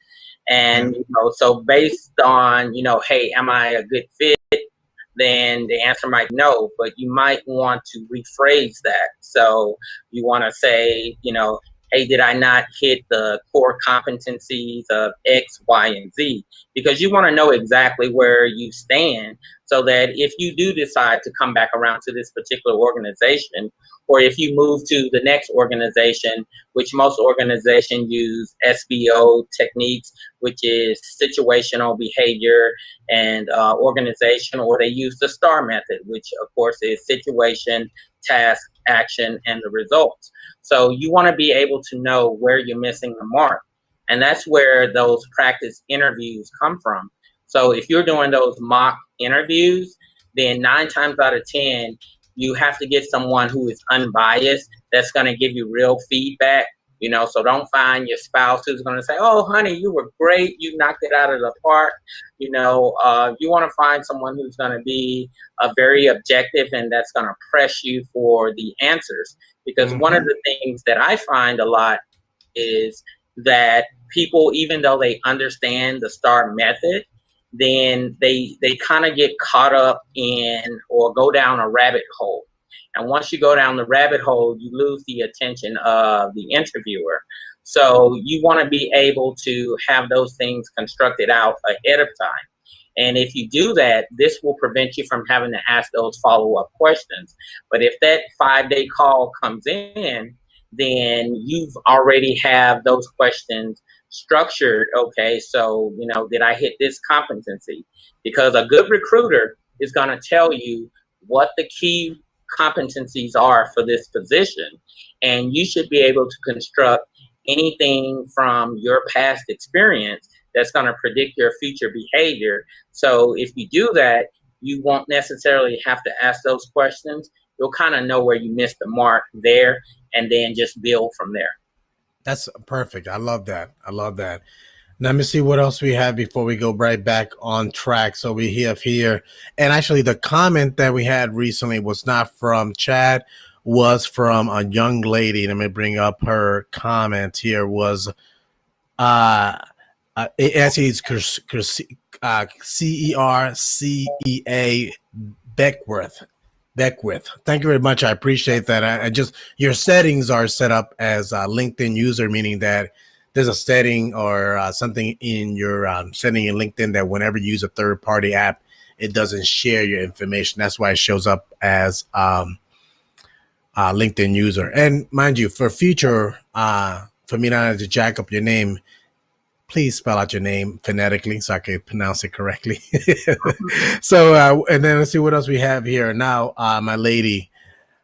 And, so based on, hey, am I a good fit? Then the answer might be no, but you might want to rephrase that. So you want to say, hey, did I not hit the core competencies of X, Y, and Z? Because you want to know exactly where you stand so that if you do decide to come back around to this particular organization, or if you move to the next organization, which most organizations use SBO techniques, which is situational behavior and organization, or they use the STAR method, which of course is situation, task, action, and the results. So you want to be able to know where you're missing the mark. And that's where those practice interviews come from. So if you're doing those mock interviews, then 9 times out of 10, you have to get someone who is unbiased that's going to give you real feedback. So don't find your spouse who's going to say, oh, honey, you were great. You knocked it out of the park. You want to find someone who's going to be very objective and that's going to press you for the answers. Because one of the things that I find a lot is that people, even though they understand the STAR method, then they kind of get caught up in or go down a rabbit hole. And once you go down the rabbit hole, you lose the attention of the interviewer. So you want to be able to have those things constructed out ahead of time. And if you do that, this will prevent you from having to ask those follow-up questions. But if that 5-day call comes in, then you've already have those questions structured. Okay, so, did I hit this competency? Because a good recruiter is going to tell you what the key competencies are for this position. And you should be able to construct anything from your past experience that's going to predict your future behavior. So if you do that, you won't necessarily have to ask those questions. You'll kind of know where you missed the mark there and then just build from there. That's perfect. I love that. I love that. Let me see what else we have before we go right back on track. So we have here, and actually the comment that we had recently was not from Chad, was from a young lady. Let me bring up her comment here. Was Uh, actually, it's Cercea Beckworth. Beckwith. Thank you very much. I appreciate that. I just your settings are set up as a LinkedIn user, meaning that there's a setting or something in your setting in LinkedIn that whenever you use a third party app, it doesn't share your information. That's why it shows up as LinkedIn user. And mind you, for future, for me not to jack up your name, please spell out your name phonetically so I can pronounce it correctly. So, and then let's see what else we have here now. My lady,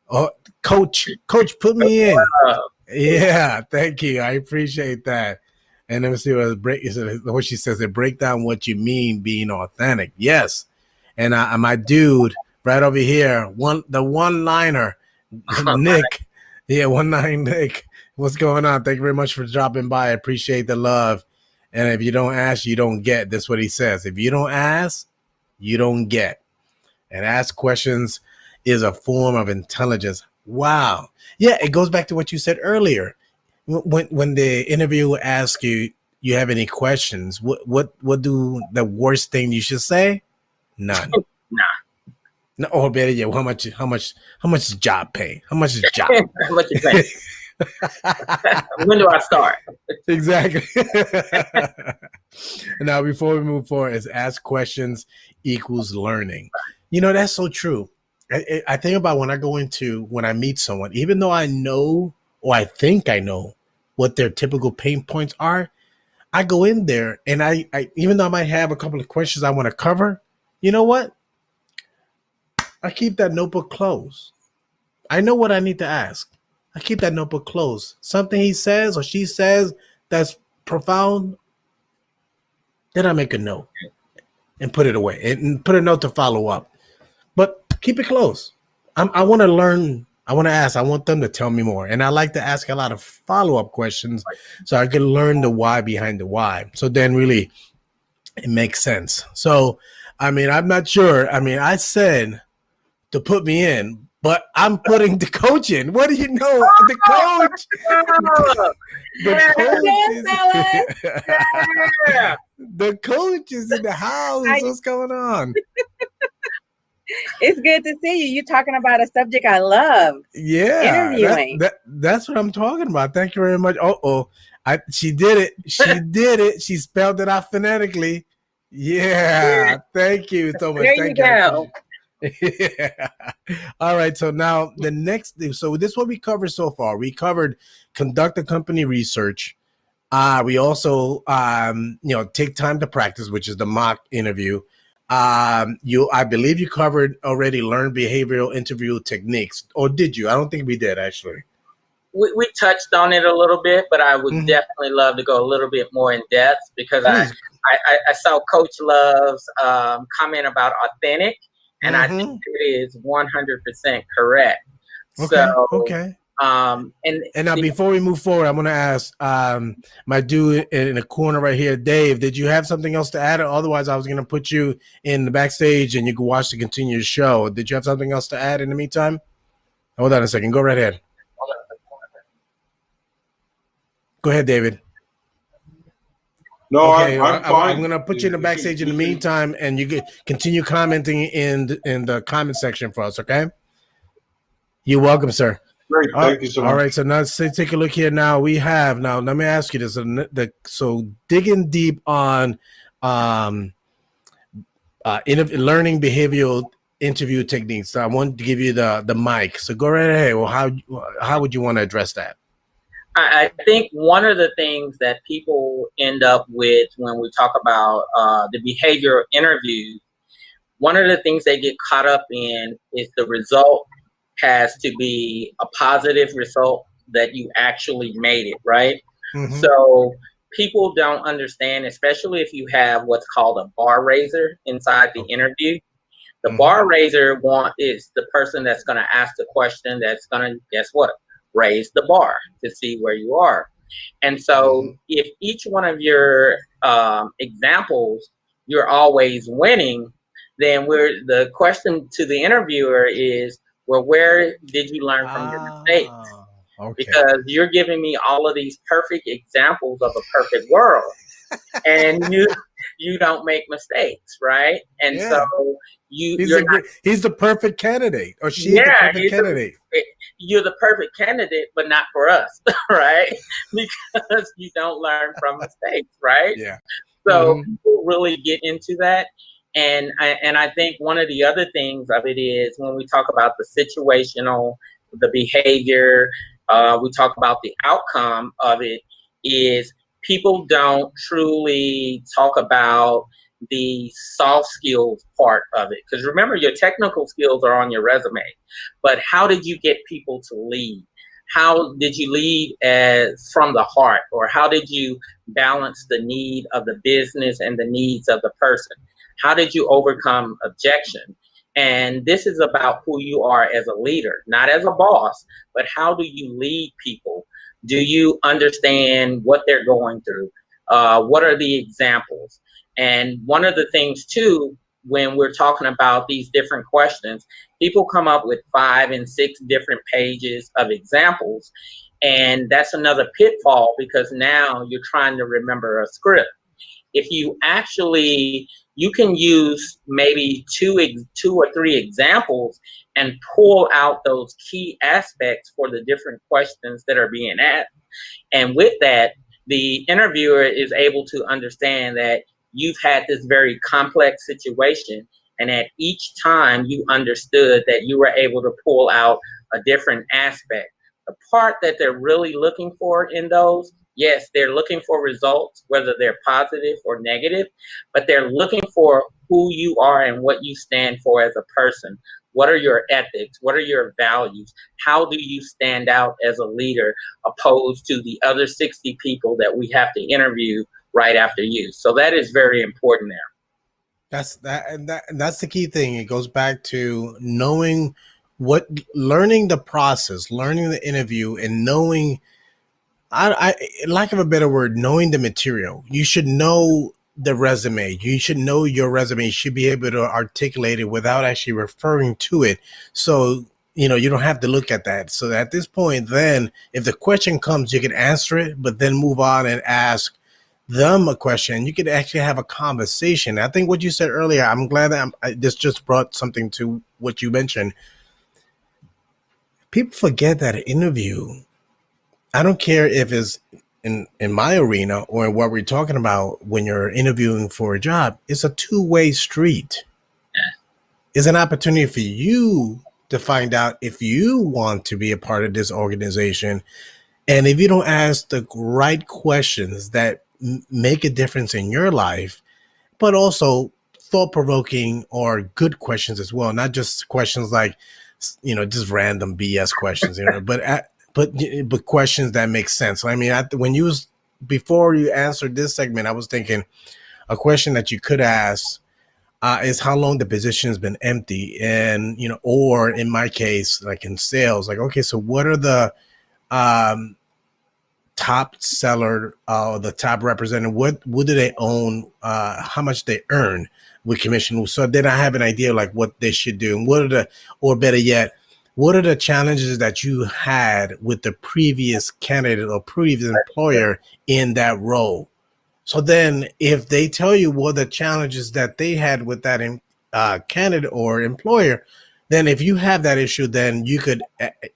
oh, coach, put me in. Yeah, thank you. I appreciate that. And let me see what she says. They break down what you mean being authentic. Yes, and my dude right over here, the one liner, Nick. Yeah, one nine Nick. What's going on? Thank you very much for dropping by. I appreciate the love. And if you don't ask, you don't get. That's what he says. If you don't ask, you don't get. And ask questions is a form of intelligence. Wow. Yeah, it goes back to what you said earlier. When the interviewer asks you, you have any questions? What do the worst thing you should say? None. Nah. No, or better yet, how much is job pay? How much is job? How much you pay? When do I start? Exactly. Now, before we move forward, is ask questions equals learning. You know, that's so true. I think about when I meet someone, even though I know or I think I know what their typical pain points are, I go in there and I even though I might have a couple of questions I want to cover, you know what? I keep that notebook closed. I know what I need to ask. I keep that notebook closed. Something he says or she says that's profound, then I make a note and put it away and put a note to follow up. But keep it close. I want to learn. I want to ask. I want them to tell me more. And I like to ask a lot of follow-up questions so I can learn the why behind the why. So then really it makes sense. So, I mean, I'm not sure. I mean, I said to put me in, but I'm putting the coach in. What do you know? The coach. The coach is in the house. What's going on? It's good to see you. You're talking about a subject I love. Yeah, interviewing. That's what I'm talking about. Thank you very much. She did it. She did it. She spelled it out phonetically. Yeah, thank you so much. There thank you go. Yeah. All right. So now the next thing. So this is what we covered so far. We covered conduct a company research. We also, take time to practice, which is the mock interview. I believe you covered already learned behavioral interview techniques, or did you? I don't think we did actually. We touched on it a little bit, but I would definitely love to go a little bit more in depth because I saw Coach Love's comment about authentic, and I think it is 100% correct. Okay. So, okay. And now before we move forward, I'm going to ask my dude in the corner right here, Dave, did you have something else to add? Otherwise, I was going to put you in the backstage and you can watch the continued show. Did you have something else to add in the meantime? Hold on a second. Go right ahead. Go ahead, David. No, okay, I'm fine. I'm going to put you in the backstage in the meantime, and you can continue commenting in the comment section for us, okay? You're welcome, sir. Great, thank you so much. All right, so now let's take a look here. Now we have let me ask you this: so digging deep on learning behavioral interview techniques. So I want to give you the mic. So go right ahead. Well, how would you want to address that? I think one of the things that people end up with when we talk about the behavioral interviews, one of the things they get caught up in is the result has to be a positive result that you actually made it, right? So people don't understand, especially if you have what's called a bar raiser inside the interview. The bar raiser is the person that's going to ask the question that's going to, guess what, raise the bar to see where you are. And so if each one of your examples, you're always winning, then the question to the interviewer is, well, where did you learn from your mistakes? Okay. because you're giving me all of these perfect examples of a perfect world, and you don't make mistakes, right? And so Yeah. you're not. He's the perfect candidate, or she's the Yeah, perfect candidate. you're the perfect candidate, but not for us, right? Because you don't learn from mistakes, right? Yeah. So Hmm. people really get into that. And I think one of the other things of it is when we talk about the situational, the behavior, we talk about the outcome of it, is people don't truly talk about the soft skills part of it. Because remember, your technical skills are on your resume, but how did you get people to lead? How did you lead from the heart, or how did you balance the need of the business and the needs of the person? How did you overcome objection? And this is about who you are as a leader, not as a boss, but how do you lead people? Do you understand what they're going through? What are the examples? And one of the things, too, when we're talking about these different questions, people come up with 5 and 6 different pages of examples. And that's another pitfall, because now you're trying to remember a script. If you actually, you can use maybe two or three examples and pull out those key aspects for the different questions that are being asked. And with that, the interviewer is able to understand that you've had this very complex situation, and at each time you understood that you were able to pull out a different aspect. The part that they're really looking for in those, yes, they're looking for results, whether they're positive or negative, but they're looking for who you are and what you stand for as a person. What are your ethics? What are your values? How do you stand out as a leader opposed to the other 60 people that we have to interview right after you? So that is very important there. That's the key thing. It goes back to knowing learning the process, learning the interview, and knowing, lack of a better word, knowing the material. You should know the resume. You should know your resume. You should be able to articulate it without actually referring to it. So, you don't have to look at that. So at this point, then if the question comes, you can answer it, but then move on and ask them a question. You could actually have a conversation. I think what you said earlier, I'm glad that this just brought something to what you mentioned. People forget that an interview, I don't care if it's in my arena or what we're talking about when you're interviewing for a job, it's a two-way street. It's an opportunity for you to find out if you want to be a part of this organization. And if you don't ask the right questions that make a difference in your life, but also thought-provoking or good questions as well, not just questions like, just random BS questions, but questions that make sense. I mean, when you was before you answered this segment, I was thinking a question that you could ask is how long the position has been empty, and or in my case, like in sales, like, okay, so what are the um, top seller, the top representative, what do they own, how much they earn with commission, so then I have an idea like what they should do, and or better yet, what are the challenges that you had with the previous candidate or previous employer in that role. So then if they tell you what the challenges that they had with that candidate or employer, then if you have that issue, then you could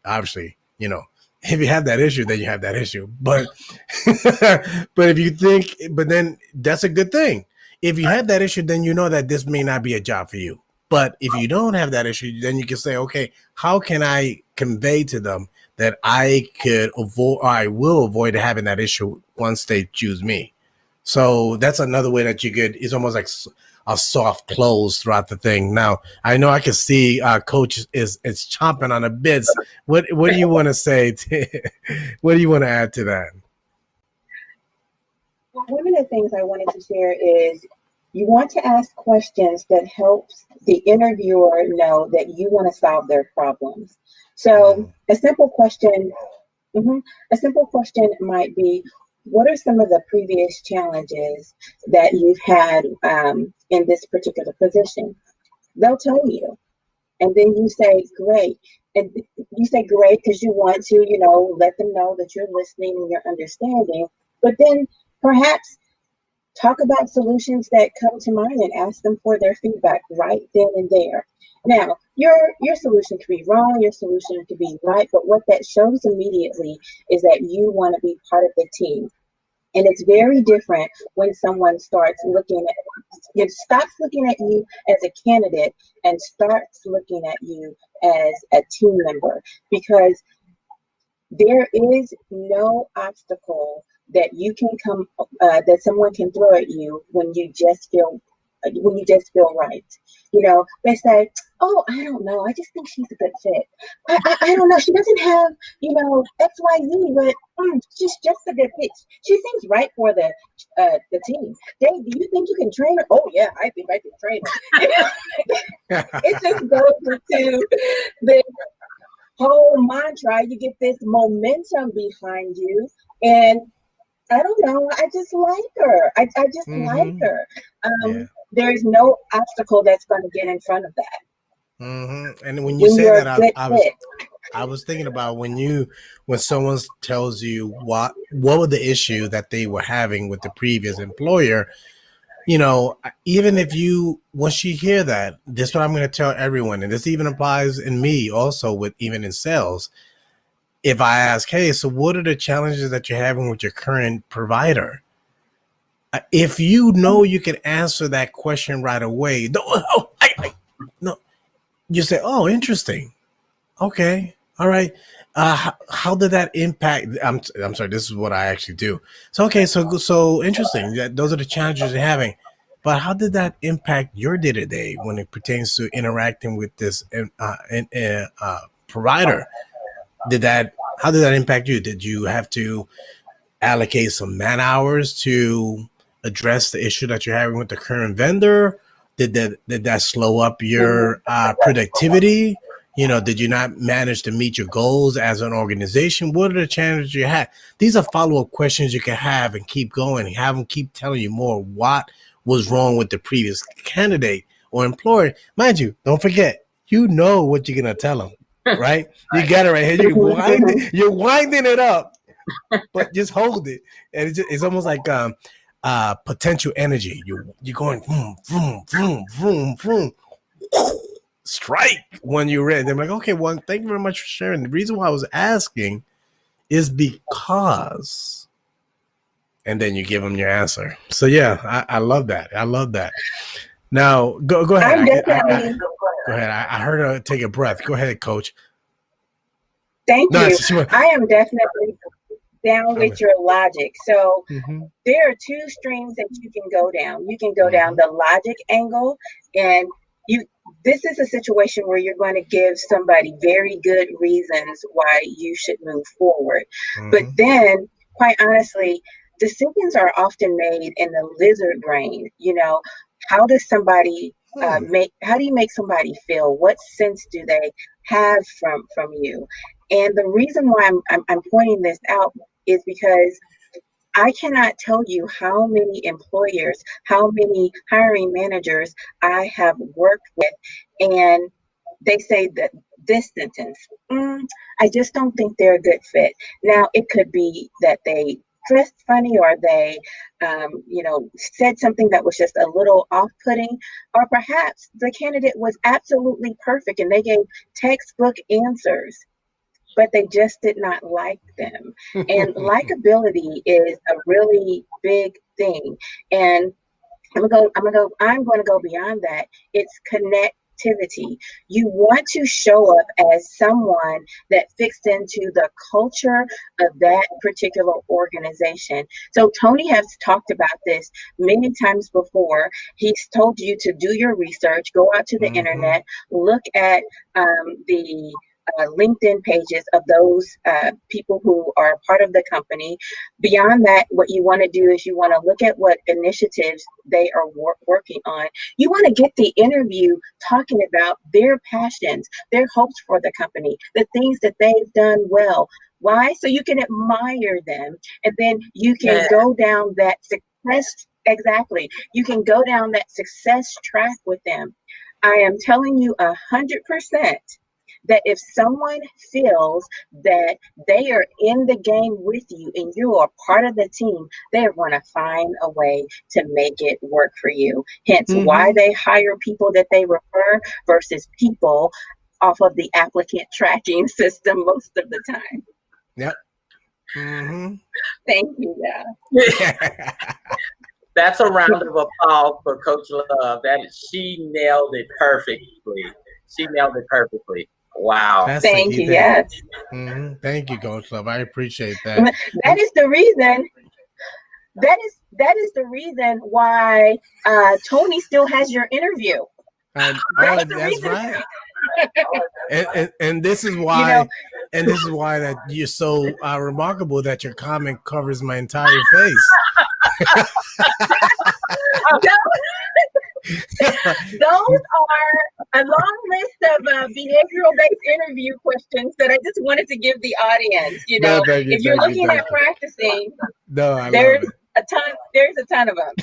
obviously, if you have that issue, then you have that issue. But but if you think, but then that's a good thing. If you have that issue, then you know that this may not be a job for you. But if you don't have that issue, then you can say, okay, how can I convey to them that I could avoid, or I will avoid having that issue once they choose me. So that's another way that you could, it's almost like a soft close throughout the thing. Now, I know I can see Coach is chomping on the bits. What do you want to say? What do you want to add to that? Well, one of the things I wanted to share is you want to ask questions that helps the interviewer know that you want to solve their problems. So a simple question, a simple question might be, what are some of the previous challenges that you've had in this particular position? They'll tell you. And then you say, great. And you say, great, because you want to, let them know that you're listening and you're understanding. But then perhaps talk about solutions that come to mind and ask them for their feedback right then and there. Now, your solution could be wrong, your solution could be right, but what that shows immediately is that you want to be part of the team. And it's very different when someone starts looking at it stops looking at you as a candidate and starts looking at you as a team member, because there is no obstacle that you can come that someone can throw at you when you just feel right. They say, oh, I don't know, I just think she's a good fit. I don't know, she doesn't have XYZ, but she's just a good fit. She seems right for the team. Dave, do you think you can train her? Oh yeah, I think I can train her. It just goes into the whole mantra. You get this momentum behind you, and I don't know, I just like her. I just like her. Yeah. There's no obstacle that's going to get in front of that And when you when say you're that, a good fit. I was thinking about when someone tells you what was the issue that they were having with the previous employer. Even if you once you hear that, this is what I'm going to tell everyone, and this even applies in me also with even in sales. If I ask, hey, so what are the challenges that you're having with your current provider? If you know you can answer that question right away, no, you say, oh, interesting. Okay. All right. How did that impact? I'm sorry. This is what I actually do. So, okay. So interesting. Those are the challenges you're having. But how did that impact your day to day when it pertains to interacting with this provider? How did that impact you? Did you have to allocate some man hours to address the issue that you're having with the current vendor? Did that slow up Mhm. your productivity? Did you not manage to meet your goals as an organization? What are the challenges you had? These are follow-up questions you can have and keep going and have them keep telling you more what was wrong with the previous candidate or employer. Mind you, don't forget, you know what you're gonna tell them, right? You got it right here. You're winding it up, but just hold it, and it's almost like potential energy. You're going vroom vroom vroom vroom vroom. Strike when you're ready. They're like, okay, well, thank you very much for sharing. The reason why I was asking is because, and then you give them your answer. So yeah, I love that. I love that. Now go ahead. I'm definitely, Go ahead. I heard her take a breath. Go ahead, Coach. thank No, you. she went. I am definitely down with Okay. your logic. So Mm-hmm. there are two streams that you can go down. You can go down Mm-hmm. the logic angle, and you this is a situation where you're going to give somebody very good reasons why you should move forward. But Mm-hmm. then, quite honestly, decisions are often made in the lizard brain. How does somebody how do you make somebody feel? What sense do they have from you? And the reason why I'm pointing this out is because I cannot tell you how many employers, how many hiring managers I have worked with, and they say that this sentence, I just don't think they're a good fit. Now, it could be that they dressed funny, or they, said something that was just a little off-putting, or perhaps the candidate was absolutely perfect and they gave textbook answers, but they just did not like them. And likability is a really big thing. And I'm going to go beyond that. It's connectivity. You want to show up as someone that fits into the culture of that particular organization. So Tony has talked about this many times before. He's told you to do your research, go out to the Mm-hmm. internet, look at the LinkedIn pages of those people who are part of the company. Beyond that, what you want to do is you want to look at what initiatives they are working on. You want to get the interview talking about their passions, their hopes for the company, the things that they've done well. Why? So you can admire them, and then you can Yeah. go down that success. Exactly. You can go down that success track with them. I am telling you 100% that if someone feels that they are in the game with you and you are part of the team, they're going to find a way to make it work for you. Hence why they hire people that they refer versus people off of the applicant tracking system most of the time. Yep. Mm-hmm. Thank you. Yeah. That's a round of applause for Coach Love. She nailed it perfectly. She nailed it perfectly. Wow. That's Thank the key you. thing. Yes. Mm-hmm. Thank you, Coach Love. I appreciate that. That is the reason. That is the reason why Tony still has your interview. That's reason. right. And this is why, and this is why that you're so remarkable that your comment covers my entire face. Those are a long list of behavioral-based interview questions that I just wanted to give the audience. No, thank you, if you're thank you, looking thank at you. practicing, No, I love there's it. there's a ton of them.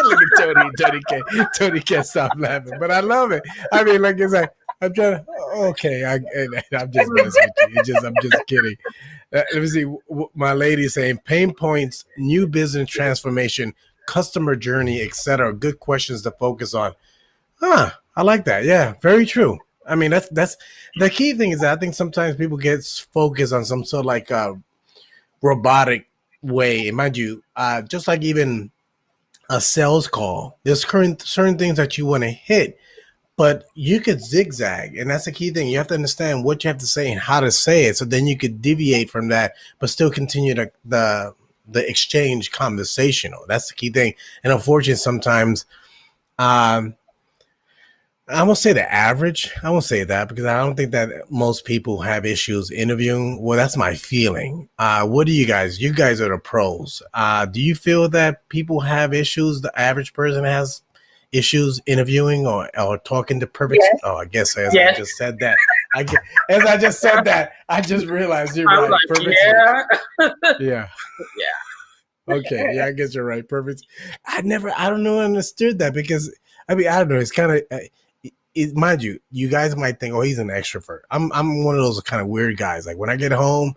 Look at Tony. Tony can't stop laughing, but I love it. I mean, like it's like I'm trying to. Okay, I'm just messing with you. I'm just kidding. Let me see. My lady is saying pain points, new business transformation, customer journey, etc. Good questions to focus on. Huh? I like that. Yeah, very true. I mean, that's the key thing is that I think sometimes people get focused on some sort of like robotic way. And mind you, just like even a sales call, there's certain things that you want to hit, but you could zigzag, and that's the key thing. You have to understand what you have to say and how to say it, so then you could deviate from that, but still continue the exchange conversational. That's the key thing. And unfortunately, sometimes I won't say the average. I won't say that because I don't think that most people have issues interviewing. Well, that's my feeling. What do you guys? You guys are the pros. Do you feel that people have issues? The average person has issues interviewing or talking to perfect. Yes. Oh, I guess as I just said that. As I just said that, I just realized you're right. Like, perfect. yeah. Yeah. Yeah. Okay. Yeah, I guess you're right. Perfect. I don't know, understood that because I mean, I don't know. It's kind of. Mind you, you guys might think, "Oh, he's an extrovert." I'm one of those kind of weird guys. Like when I get home,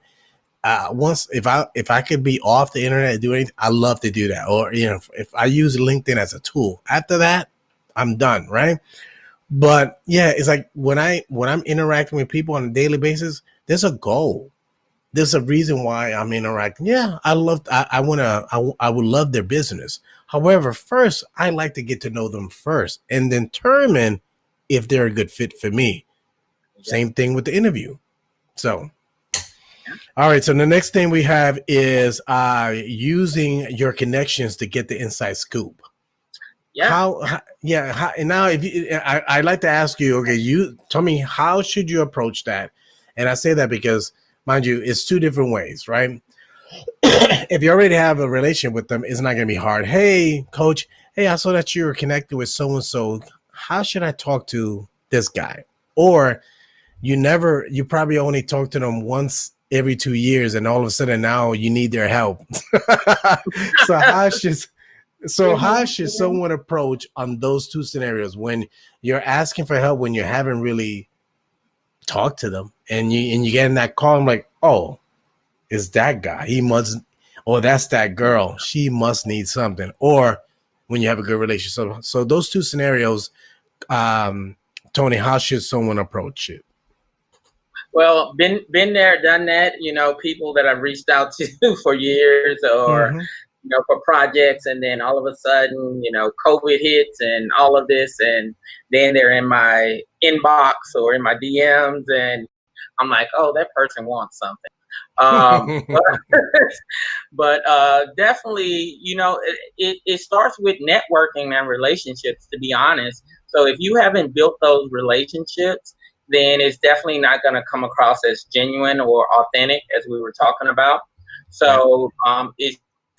once if I could be off the internet and do anything, I love to do that. Or if I use LinkedIn as a tool, after that, I'm done. Right? But yeah, it's like when I'm interacting with people on a daily basis, there's a goal. There's a reason why I'm interacting. Yeah, I would love their business. However, first I like to get to know them first and then determine if they're a good fit for me. Same thing with the interview. So, all right. So the next thing we have is using your connections to get the inside scoop. Yeah. And now if I'd like to ask you, okay, you tell me, how should you approach that? And I say that because, mind you, it's two different ways, right? If you already have a relationship with them, it's not going to be hard. Hey, coach, hey, I saw that you were connected with so-and-so. How should I talk to this guy? Or you probably only talk to them once every 2 years, and all of a sudden now you need their help. So how should someone approach on those two scenarios when you're asking for help, when you haven't really talked to them, and you get in that call, I'm like, oh, it's that guy. He must, or that's that girl. She must need something. Or when you have a good relationship. So those two scenarios, Tony, how should someone approach it? Well, been there, done that. People that I've reached out to for years, or for projects, and then all of a sudden, COVID hits and all of this, and then they're in my inbox or in my DMs, and I'm like, oh, that person wants something. But definitely, it starts with networking and relationships, to be honest. So if you haven't built those relationships, then it's definitely not going to come across as genuine or authentic, as we were talking about. So it's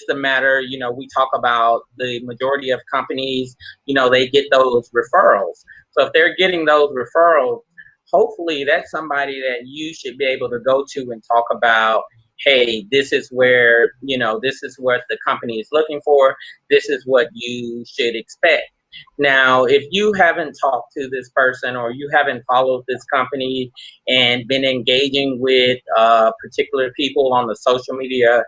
the matter, we talk about the majority of companies, they get those referrals. So if they're getting those referrals, hopefully that's somebody that you should be able to go to and talk about, hey, this is where, this is what the company is looking for. This is what you should expect. Now, if you haven't talked to this person or you haven't followed this company and been engaging with particular people on the social media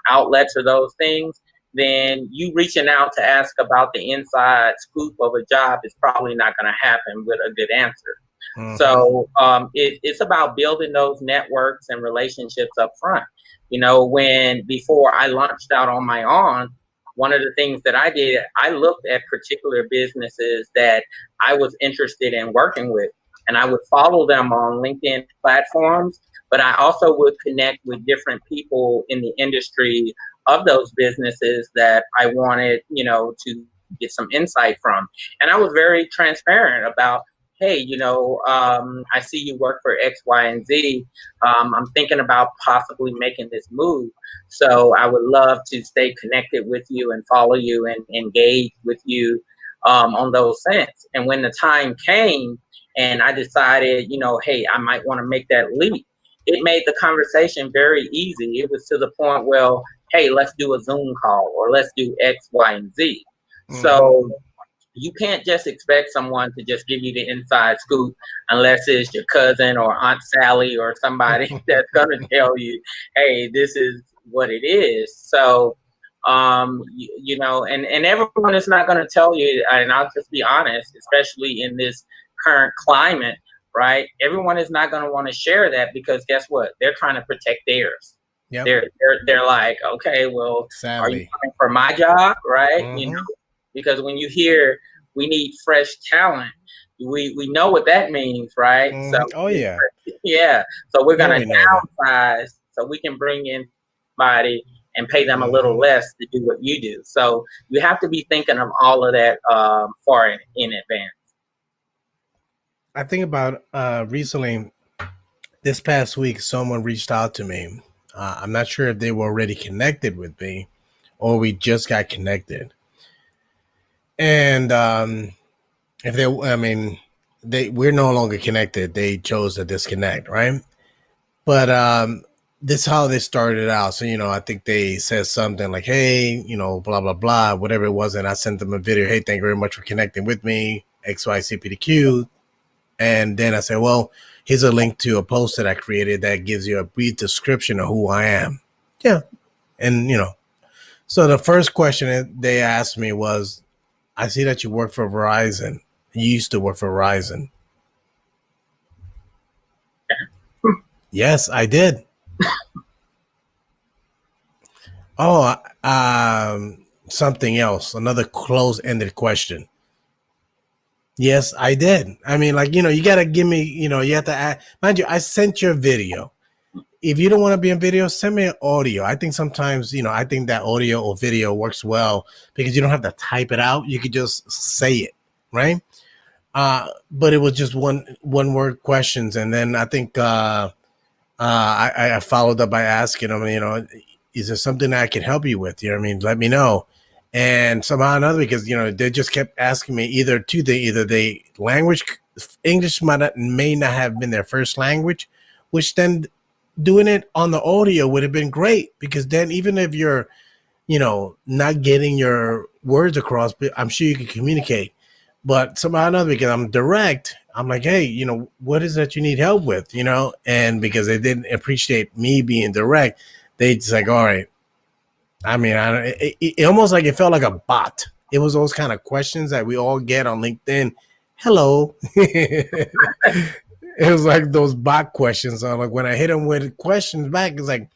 outlets or those things, then you reaching out to ask about the inside scoop of a job is probably not going to happen with a good answer. So it's about building those networks and relationships up front. You know, when before I launched out on my own, one of the things that I did, I looked at particular businesses that I was interested in working with, and I would follow them on LinkedIn platforms, but I also would connect with different people in the industry of those businesses that I wanted, you know, to get some insight from. And I was very transparent about, hey, you know, I see you work for X, Y, and Z. I'm thinking about possibly making this move. So I would love to stay connected with you and follow you and engage with you on those sense. And when the time came and I decided, you know, hey, I might want to make that leap, it made the conversation very easy. It was to the point, well, hey, let's do a Zoom call or let's do X, Y, and Z. So you can't just expect someone to just give you the inside scoop unless it's your cousin or Aunt Sally or somebody that's going to tell you, hey, this is what it is. So, you know, and everyone is not going to tell you, and I'll just be honest, especially in this current climate, right? Everyone is not going to want to share that because guess what? They're trying to protect theirs. Yep. They're like, okay, well, sadly, are you coming for my job, right? You know, because when you hear we need fresh talent, we know what that means, right? So yeah. So we're gonna downsize so we can bring in somebody and pay them a little less to do what you do. So you have to be thinking of all of that far in advance. I think about recently, this past week, someone reached out to me. I'm not sure if they were already connected with me or we just got connected. And if they, I mean, we're no longer connected. They chose to disconnect, right? But this is how they started out. So, you know, I think they said something like, hey, you know, blah, blah, blah, whatever it was. And I sent them a video. Hey, thank you very much for connecting with me, XYCPDQ. And then I said, well, here's a link to a post that I created that gives you a brief description of who I am. Yeah. And, you know, so the first question that they asked me was, I see that you work for Verizon. You used to work for Verizon. Yes, I did. Oh, something else. Another close-ended question. Yes, I did. I mean, like, you know, you got to give me, you know, you have to add. Mind you, I sent you a video. If you don't want to be in video, send me an audio. I think sometimes, you know, I think that audio or video works well because you don't have to type it out. You could just say it, right? But it was just one word questions. And then I think I followed up by asking them, you know, is there something I can help you with? You know what I mean? Let me know. And somehow or another, because, you know, they just kept asking me either the language, English may not have been their first language, which then doing it on the audio would have been great, because then even if you're, you know, not getting your words across, I'm sure you can communicate. But somehow or another, because I'm direct, I'm like, hey, you know, what is that you need help with, you know? And because they didn't appreciate me being direct, they just like, all right. I mean, it almost like it felt like a bot. It was those kind of questions that we all get on LinkedIn. Hello. It was like those bot questions. So like when I hit them with questions back, it's like,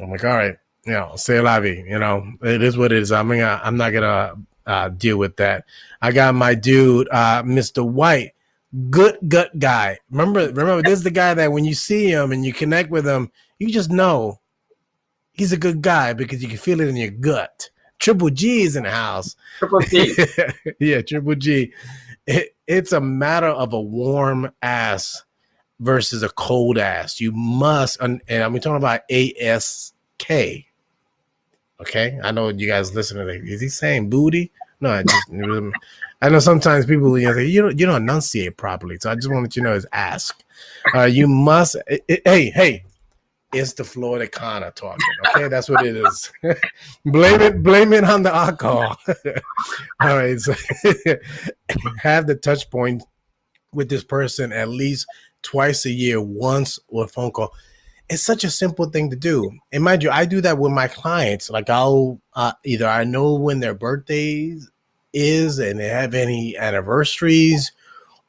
I'm like, all right, you know, say la vie, you know, it is what it is. I'm not gonna deal with that. I got my dude, Mr. White, good gut guy. Remember, this is the guy that when you see him and you connect with him, you just know he's a good guy because you can feel it in your gut. Triple G is in the house. Triple G. Yeah, Triple G. It's a matter of a warm ass versus a cold ass. You must, and I'm talking about ASK. Okay, I know you guys listening. Like, is he saying booty? No, I know sometimes people, you know, you don't enunciate properly. So I just want to let you know is ask. You must. Hey. It's the Florida Connor talking. Okay, that's what it is. Blame it on the alcohol. All right, so have the touch point with this person at least twice a year, once or a phone call. It's such a simple thing to do. And mind you, I do that with my clients. Like I'll either I know when their birthdays is and they have any anniversaries,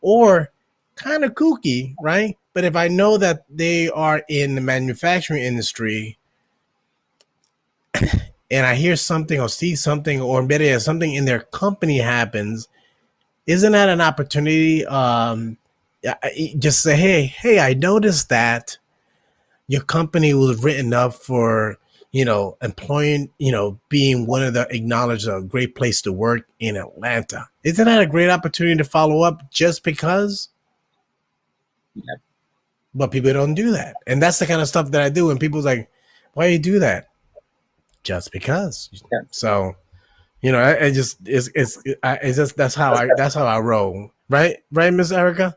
or kind of kooky, right? But if I know that they are in the manufacturing industry and I hear something or see something or better yet, something in their company happens, isn't that an opportunity? Just say, hey, I noticed that your company was written up for, employing, being one of the acknowledged a great place to work in Atlanta. Isn't that a great opportunity to follow up just because? Yep. But people don't do that. And that's the kind of stuff that I do. And people's like, why do you do that? Just because. Yeah. So, I just, it's just, that's how I roll. Right, Miss Erica?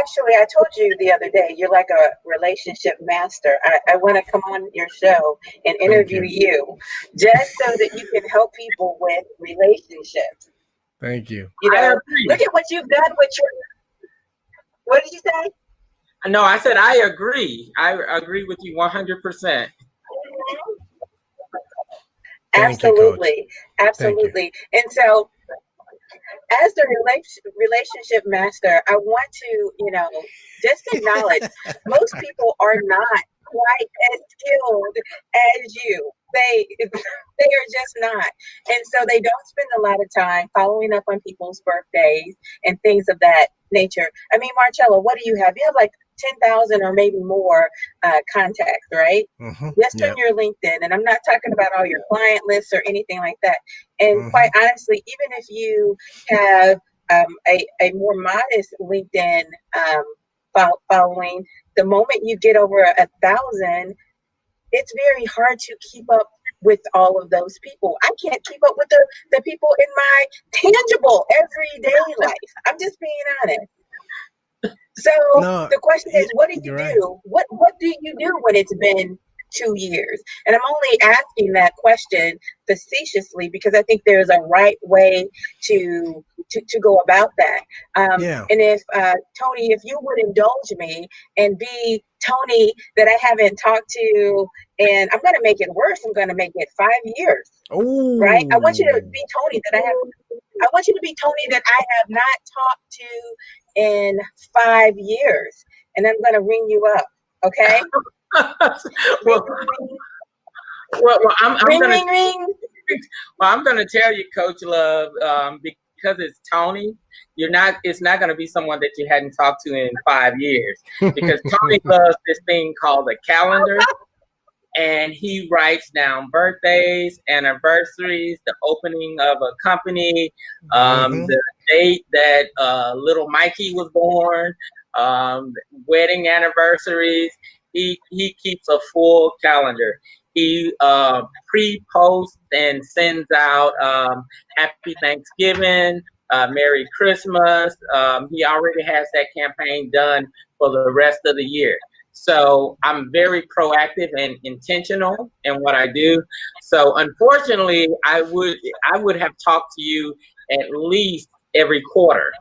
Actually, I told you the other day, you're like a relationship master. I want to come on your show and interview you just so that you can help people with relationships. Thank you. Look at what you've done with your. What did you say? No, I said I agree. I agree with you 100%. Absolutely, absolutely. And so, as the relationship master, I want to, just acknowledge most people are not quite as skilled as you. They are just not. And so they don't spend a lot of time following up on people's birthdays and things of that nature. I mean, Marcello, what do you have? You have like 10,000 or maybe more contacts, right? Mm-hmm. Just on your LinkedIn. And I'm not talking about all your client lists or anything like that. And quite honestly, even if you have a more modest LinkedIn following, the moment you get over 1,000, it's very hard to keep up with all of those people. I can't keep up with the people in my tangible everyday life. I'm just being honest. So the question is, what did you do? Right. What do you do when it's been 2 years? And I'm only asking that question facetiously because I think there's a right way to go about that. And if Tony, if you would indulge me and be Tony that I haven't talked to, and I'm going to make it worse. I'm going to make it 5 years. Ooh. Right? I want you to be Tony that I want you to be Tony that I have not talked to in 5 years, and I'm going to ring you up. Okay? I'm going to tell you, Coach Love, because it's Tony, it's not going to be someone that you hadn't talked to in 5 years, because Tony loves this thing called a calendar, and he writes down birthdays, anniversaries, the opening of a company, the date that little Mikey was born, wedding anniversaries. He keeps a full calendar. He pre-posts and sends out Happy Thanksgiving, Merry Christmas. He already has that campaign done for the rest of the year. So I'm very proactive and intentional in what I do. So unfortunately, I would have talked to you at least every quarter,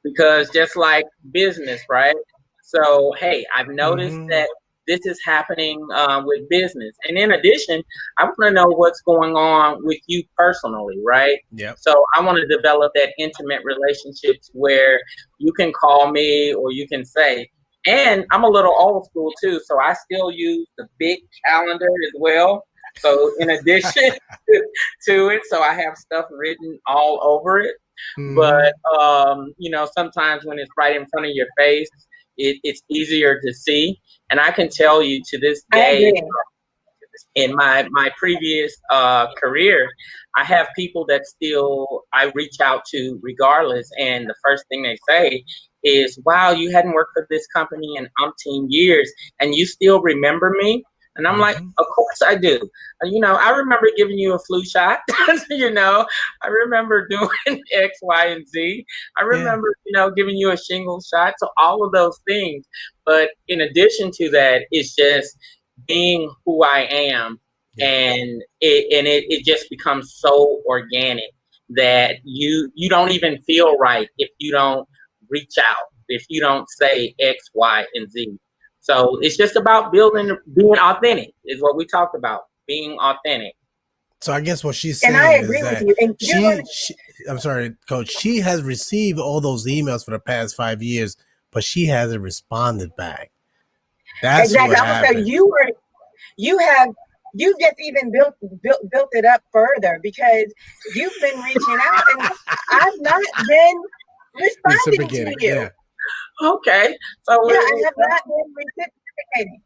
because just like business, right? So, hey, I've noticed that this is happening with business. And in addition, I want to know what's going on with you personally, right? Yeah. So I want to develop that intimate relationships where you can call me or you can say, and I'm a little old school too, so I still use the big calendar as well. So in addition to it, so I have stuff written all over it. But sometimes when it's right in front of your face, it's easier to see. And I can tell you to this day, in my previous career, I have people that still I reach out to regardless. And the first thing they say is, wow, you hadn't worked for this company in umpteen years and you still remember me? And I'm like, of course I do. I remember giving you a flu shot. I remember doing X, Y, and Z. I remember, giving you a shingle shot. So all of those things. But in addition to that, it's just being who I am. Yeah. And it just becomes so organic that you don't even feel right if you don't reach out, if you don't say X, Y, and Z. So it's just about being authentic is what we talked about, being authentic. So I guess what she's And I saying is agree with that you. And I'm sorry, Coach, she has received all those emails for the past 5 years, but she hasn't responded back. That's exactly. what I would say happened. you've just even built it up further because you've been reaching out and I've not been responding to Reciprocating, you. yeah. Okay. So Yeah, I have not been reciprocating.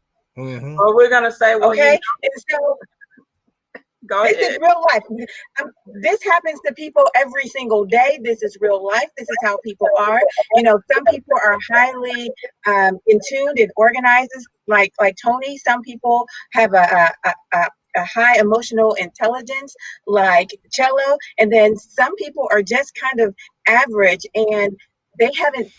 Well, we're gonna say, well, okay. And so go this ahead. is real life. This happens to people every single day. This is real life. This is how people are. Some people are highly in tuned and organized, like Tony. Some people have a high emotional intelligence, like Chello, and then some people are just kind of average, and they haven't.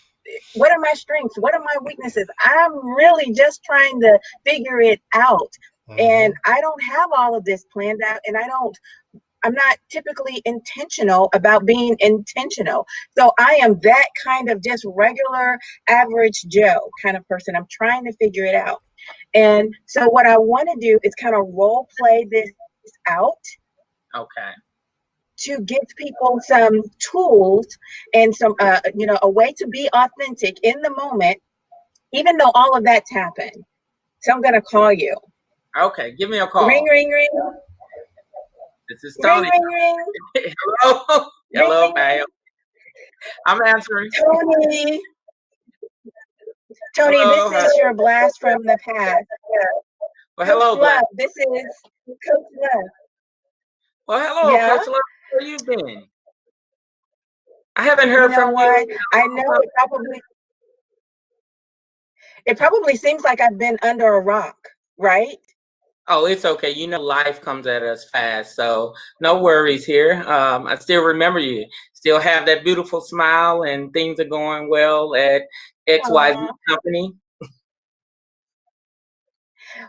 What are my strengths? What are my weaknesses? I'm really just trying to figure it out. And I don't have all of this planned out, and I'm not typically intentional about being intentional. So I am that kind of just regular average Joe kind of person. I'm trying to figure it out. And so what I want to do is kind of role play this out. Okay. To give people some tools and some, a way to be authentic in the moment, even though all of that's happened. So I'm going to call you. Okay, give me a call. Ring, ring, ring. This is Tony. Ring, ring, ring. Hello. Hello, ring. I'm answering. Tony, hello, this is your blast from the past. Well, hello, Coach Love. This is Coach Love. Well, hello, yeah? Coach Love. Where you been? I haven't heard from what? you. I know it probably seems like I've been under a rock, right? Oh, it's okay. Life comes at us fast, so no worries here. I still remember you. Still have that beautiful smile, and things are going well at XYZ Company.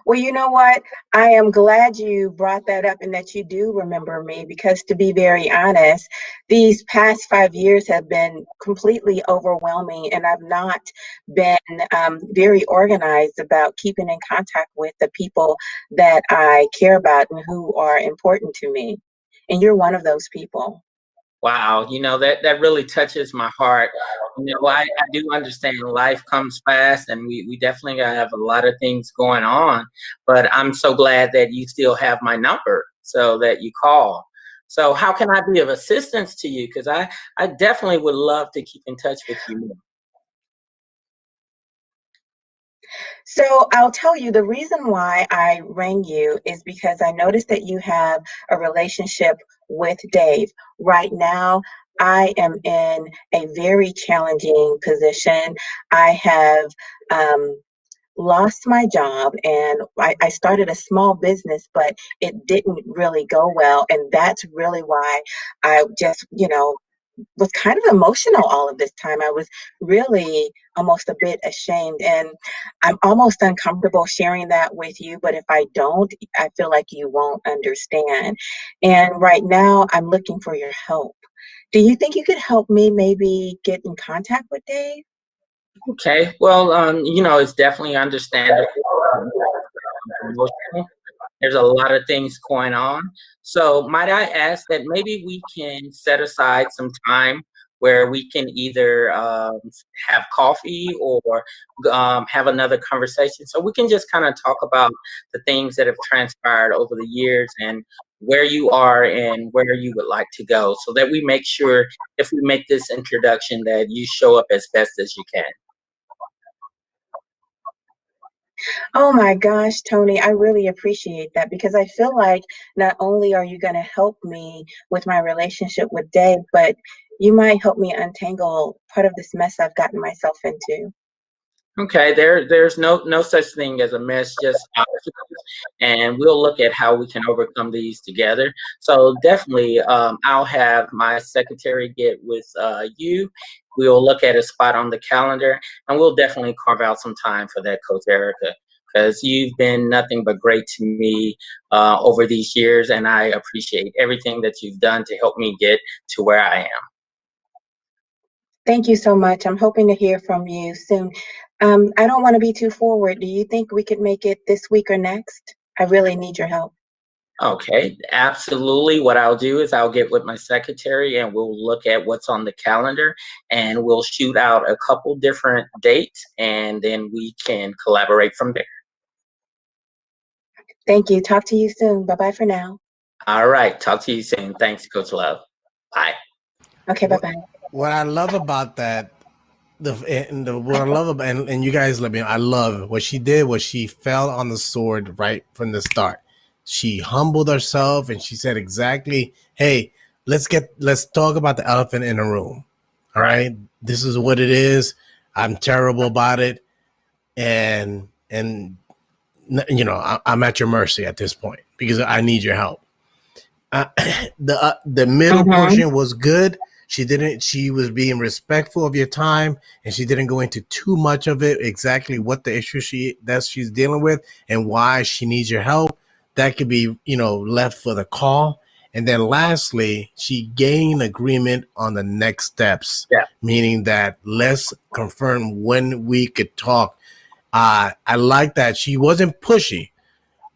Well, you know what? I am glad you brought that up and that you do remember me because, to be very honest, these past 5 years have been completely overwhelming, and I've not been very organized about keeping in contact with the people that I care about and who are important to me. And you're one of those people. Wow, that really touches my heart. I do understand life comes fast, and we definitely have a lot of things going on. But I'm so glad that you still have my number so that you call. So how can I be of assistance to you? Because I definitely would love to keep in touch with you more. So I'll tell you the reason why I rang you is because I noticed that you have a relationship with Dave. Right now, I am in a very challenging position. I have lost my job and I started a small business, but it didn't really go well. And that's really why I just, was kind of emotional all of this time. I was really almost a bit ashamed, and I'm almost uncomfortable sharing that with you. But if I don't, I feel like you won't understand. And right now, I'm looking for your help. Do you think you could help me maybe get in contact with Dave? Okay. Well, it's definitely understandable. There's a lot of things going on. So might I ask that maybe we can set aside some time where we can either have coffee or have another conversation, so we can just kind of talk about the things that have transpired over the years and where you are and where you would like to go, so that we make sure if we make this introduction that you show up as best as you can. Oh my gosh, Tony, I really appreciate that because I feel like not only are you going to help me with my relationship with Dave, but you might help me untangle part of this mess I've gotten myself into. Okay, there's no such thing as a mess, just obstacles, and we'll look at how we can overcome these together. So definitely, I'll have my secretary get with you. We'll look at a spot on the calendar, and we'll definitely carve out some time for that, Coach Erica, because you've been nothing but great to me over these years, and I appreciate everything that you've done to help me get to where I am. Thank you so much. I'm hoping to hear from you soon. I don't want to be too forward. Do you think we could make it this week or next? I really need your help. Okay, absolutely. What I'll do is I'll get with my secretary and we'll look at what's on the calendar and we'll shoot out a couple different dates and then we can collaborate from there. Thank you. Talk to you soon. Bye-bye for now. All right. Talk to you soon. Thanks, Coach Love. Bye. Okay, bye-bye. What I love about that, what I love about, and you guys let me know, I love what she did was she fell on the sword right from the start. She humbled herself and she said exactly, hey, let's talk about the elephant in the room. All right. This is what it is. I'm terrible about it. And you know, I'm at your mercy at this point because I need your help. The middle portion was good. She was being respectful of your time and she didn't go into too much of it, exactly what the issue she's dealing with and why she needs your help. That could be, you know, left for the call. And then lastly, she gained agreement on the next steps, meaning that let's confirm when we could talk. I like that. She wasn't pushy.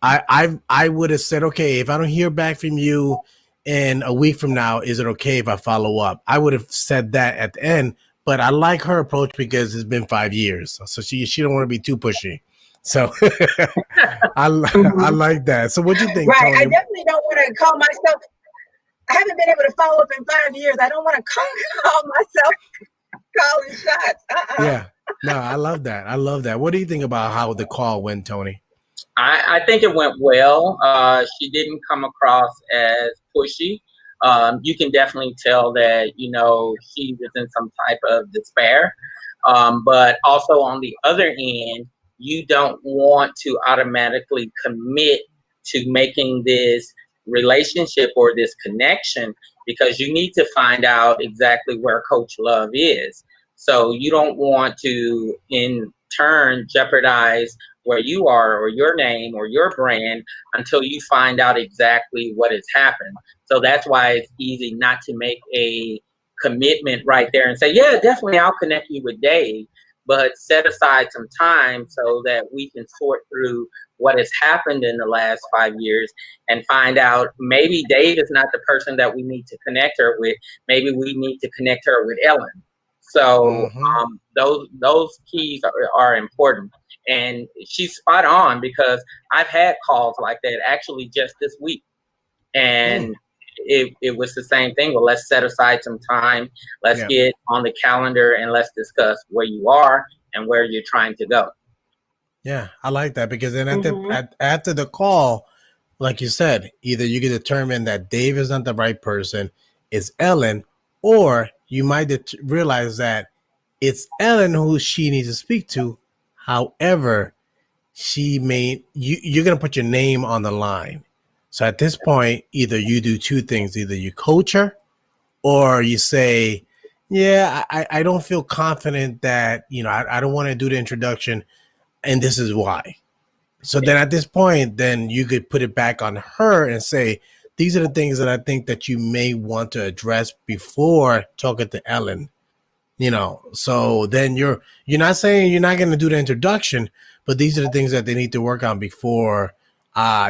I would have said, okay, if I don't hear back from you in a week from now, is it okay if I follow up? I would have said that at the end, but I like her approach because it's been 5 years. So she don't want to be too pushy. So I like that. So what do you think, Right. Tony? I definitely don't want to call myself, I haven't been able to follow up in 5 years. I don't want to call myself calling shots. Yeah. No, I love that. I love that. What do you think about how the call went, Tony? I think it went well. She didn't come across as pushy. You can definitely tell that, you know, she was in some type of despair. But also on the other end, you don't want to automatically commit to making this relationship or this connection because you need to find out exactly where Coach Love is. So you don't want to, in turn, jeopardize where you are or your name or your brand until you find out exactly what has happened. So that's why it's easy not to make a commitment right there and say, yeah, definitely I'll connect you with Dave, but set aside some time so that we can sort through what has happened in the last 5 years and find out maybe Dave is not the person that we need to connect her with. Maybe we need to connect her with Ellen. So those keys are important. And she's spot on because I've had calls like that actually just this week. And it was the same thing. Well, let's set aside some time. Let's get on the calendar and let's discuss where you are and where you're trying to go. Yeah, I like that because then after the call, like you said, either you can determine that Dave is not the right person, it's Ellen, or you might realize that it's Ellen who she needs to speak to. However, you're going to put your name on the line. So at this point, either you do two things. Either you coach her or you say, yeah, I don't feel confident that, you know, I don't want to do the introduction and this is why. So then at this point, then you could put it back on her and say, these are the things that I think that you may want to address before talking to Ellen. You know, so then you're not saying you're not going to do the introduction, but these are the things that they need to work on before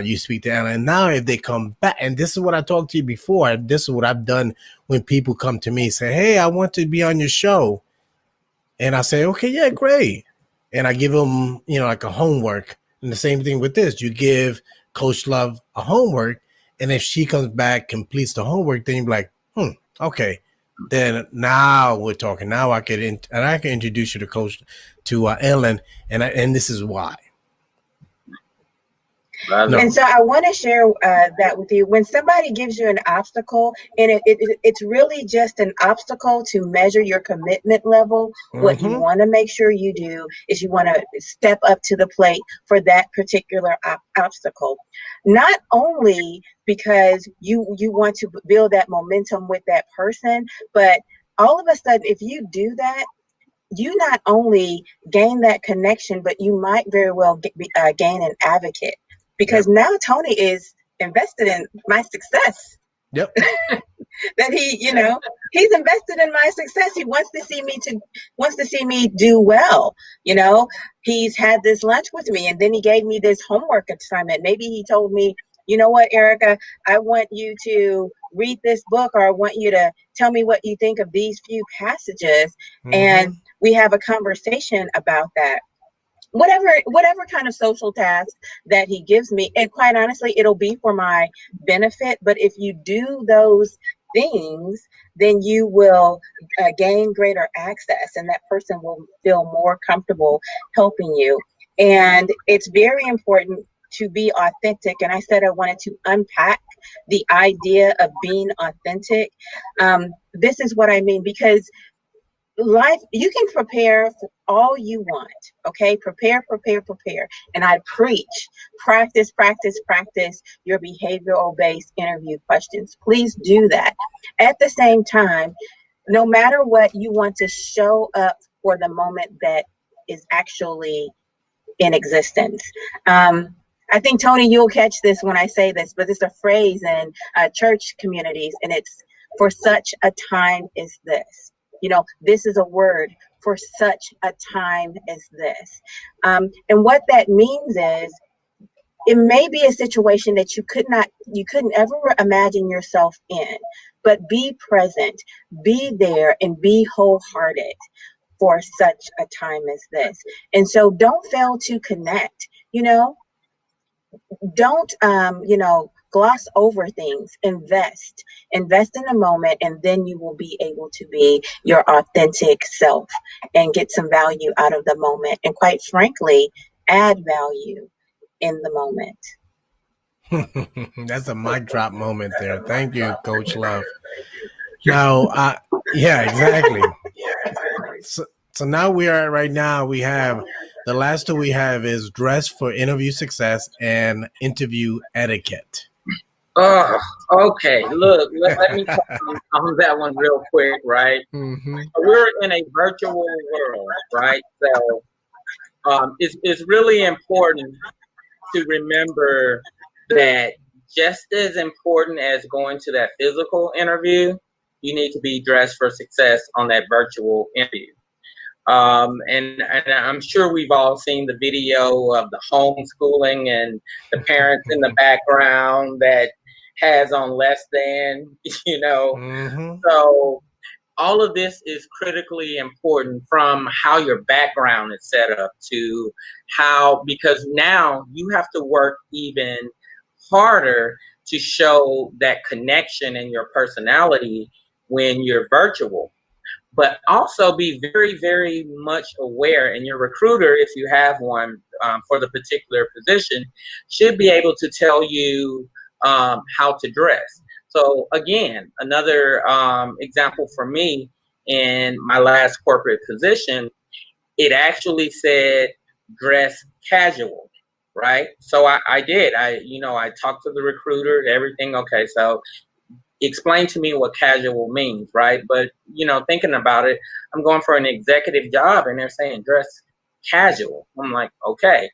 you speak to Ellen. And now if they come back, and this is what I talked to you before, this is what I've done when people come to me say, hey, I want to be on your show. And I say, okay, yeah, great. And I give them, you know, like a homework. And the same thing with this, you give Coach Love a homework. And if she comes back, completes the homework, then you're like, okay. Then now we're talking. Now I can introduce you to Ellen, and this is why. Love No. it. And so I want to share that with you. When somebody gives you an obstacle, and it's really just an obstacle to measure your commitment level, what you want to make sure you do is you want to step up to the plate for that particular obstacle. Not only because you want to build that momentum with that person, but all of a sudden, if you do that, you not only gain that connection, but you might very well gain an advocate, because now Tony is invested in my success. Yep. That he's invested in my success. He wants to see me do well. He's had this lunch with me, and then he gave me this homework assignment. Maybe he told me, you know what, Erica, I want you to read this book, or I want you to tell me what you think of these few passages. And we have a conversation about that. Whatever kind of social task that he gives me, and quite honestly, it'll be for my benefit. But if you do those things, then you will gain greater access, and that person will feel more comfortable helping you. And it's very important to be authentic. And I said I wanted to unpack the idea of being authentic. This is what I mean, because life, you can prepare for all you want. Okay, prepare, and I preach practice your behavioral based interview questions. Please do that. At the same time, no matter what, you want to show up for the moment that is actually in existence. I think, Tony, you'll catch this when I say this, but it's a phrase in church communities, and it's for such a time as this. This is a word for such a time as this. And what that means is, it may be a situation that you couldn't ever imagine yourself in, but be present, be there, and be wholehearted for such a time as this. And so don't fail to connect. Don't gloss over things. Invest in the moment, and then you will be able to be your authentic self and get some value out of the moment, and quite frankly, add value in the moment. That's a mic drop moment there. Thank you, Coach Love. Now, yeah, exactly. So now we have the last two we have is dress for interview success and interview etiquette. Oh, okay. Look, let me talk on that one real quick, right? We're in a virtual world, right? So it's really important to remember that just as important as going to that physical interview, you need to be dressed for success on that virtual interview. And I'm sure we've all seen the video of the homeschooling and the parents in the background that has on less than, So all of this is critically important, from how your background is set up to because now you have to work even harder to show that connection in your personality when you're virtual. But also be very, very much aware, and your recruiter, if you have one for the particular position, should be able to tell you how to dress. So again, another example for me, in my last corporate position, it actually said dress casual, right? So I did. I talked to the recruiter, everything. Okay, so explain to me what casual means, right? But, thinking about it, I'm going for an executive job and they're saying dress casual. I'm like, okay.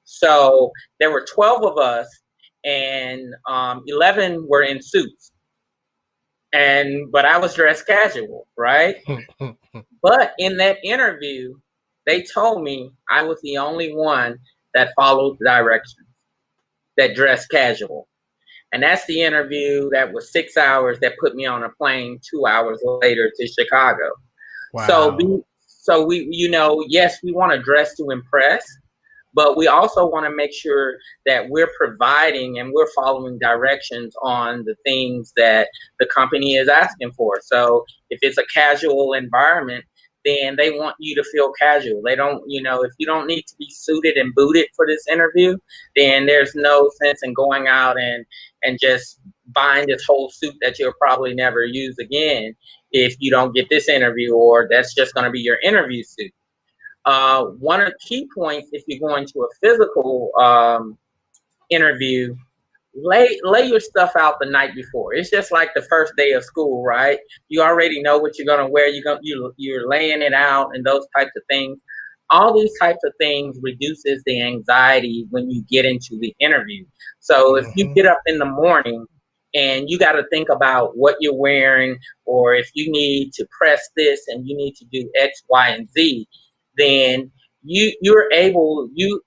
So there were 12 of us, and 11 were in suits. But I was dressed casual, right? But in that interview, they told me I was the only one that followed directions, that dressed casual. And that's the interview that was 6 hours that put me on a plane 2 hours later to Chicago. Wow. So we, yes, we want to dress to impress, but we also want to make sure that we're providing and we're following directions on the things that the company is asking for. So if it's a casual environment, then they want you to feel casual. They don't, if you don't need to be suited and booted for this interview, then there's no sense in going out and just buying this whole suit that you'll probably never use again if you don't get this interview, or that's just going to be your interview suit. One of the key points, if you're going to a physical interview, lay your stuff out the night before. It's just like the first day of school, right? You already know what you're gonna wear. You're laying it out and those types of things. All these types of things reduces the anxiety when you get into the interview. So if you get up in the morning and you got to think about what you're wearing, or if you need to press this and you need to do X, Y, and Z, then you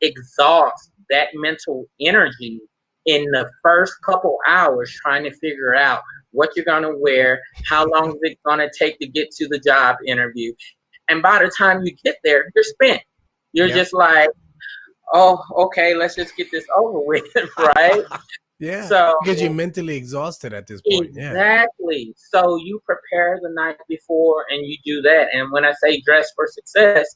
exhaust that mental energy in the first couple hours trying to figure out what you're going to wear, how long is it going to take to get to the job interview. And by the time you get there, you're spent. You're just like, oh, okay, let's just get this over with, right? Yeah, so, because you're mentally exhausted at this point. Exactly. So you prepare the night before and you do that. And when I say dress for success,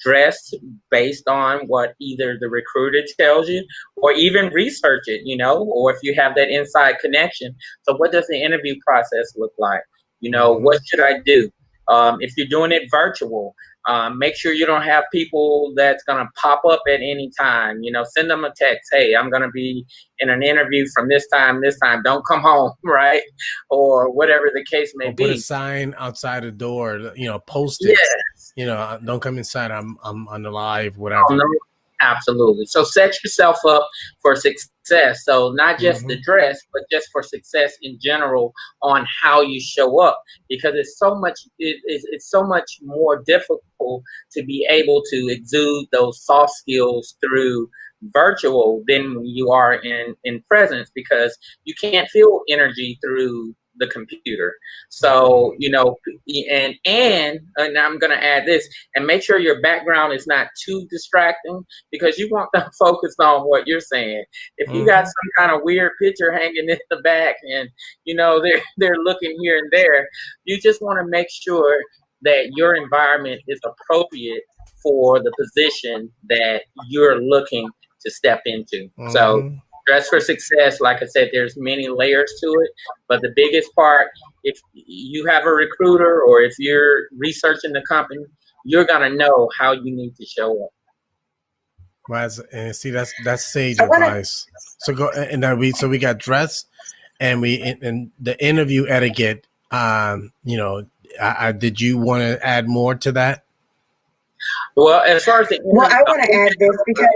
dress based on what either the recruiter tells you, or even research it, or if you have that inside connection. So what does the interview process look like? What should I do? If you're doing it virtual, make sure you don't have people that's going to pop up at any time. Send them a text. Hey, I'm going to be in an interview from this time. Don't come home, right? Or whatever the case may be. Put a sign outside the door, post it. Yes. Don't come inside. I'm on the live, whatever. Oh, no, absolutely. So set yourself up for success. So not just the dress, but just for success in general on how you show up, because it's so much more difficult to be able to exude those soft skills through virtual than you are in presence, because you can't feel energy through the computer. So, and I'm going to add this, and make sure your background is not too distracting, because you want them focused on what you're saying. If you got some kind of weird picture hanging in the back and, they're looking here and there, you just want to make sure that your environment is appropriate for the position that you're looking to step into. So dress for success, like I said, there's many layers to it, but the biggest part, if you have a recruiter or if you're researching the company, you're gonna know how you need to show up. And see, that's sage advice. So go and then we got dress, and and the interview etiquette. Did you want to add more to that? Well, as far as I want to add this because.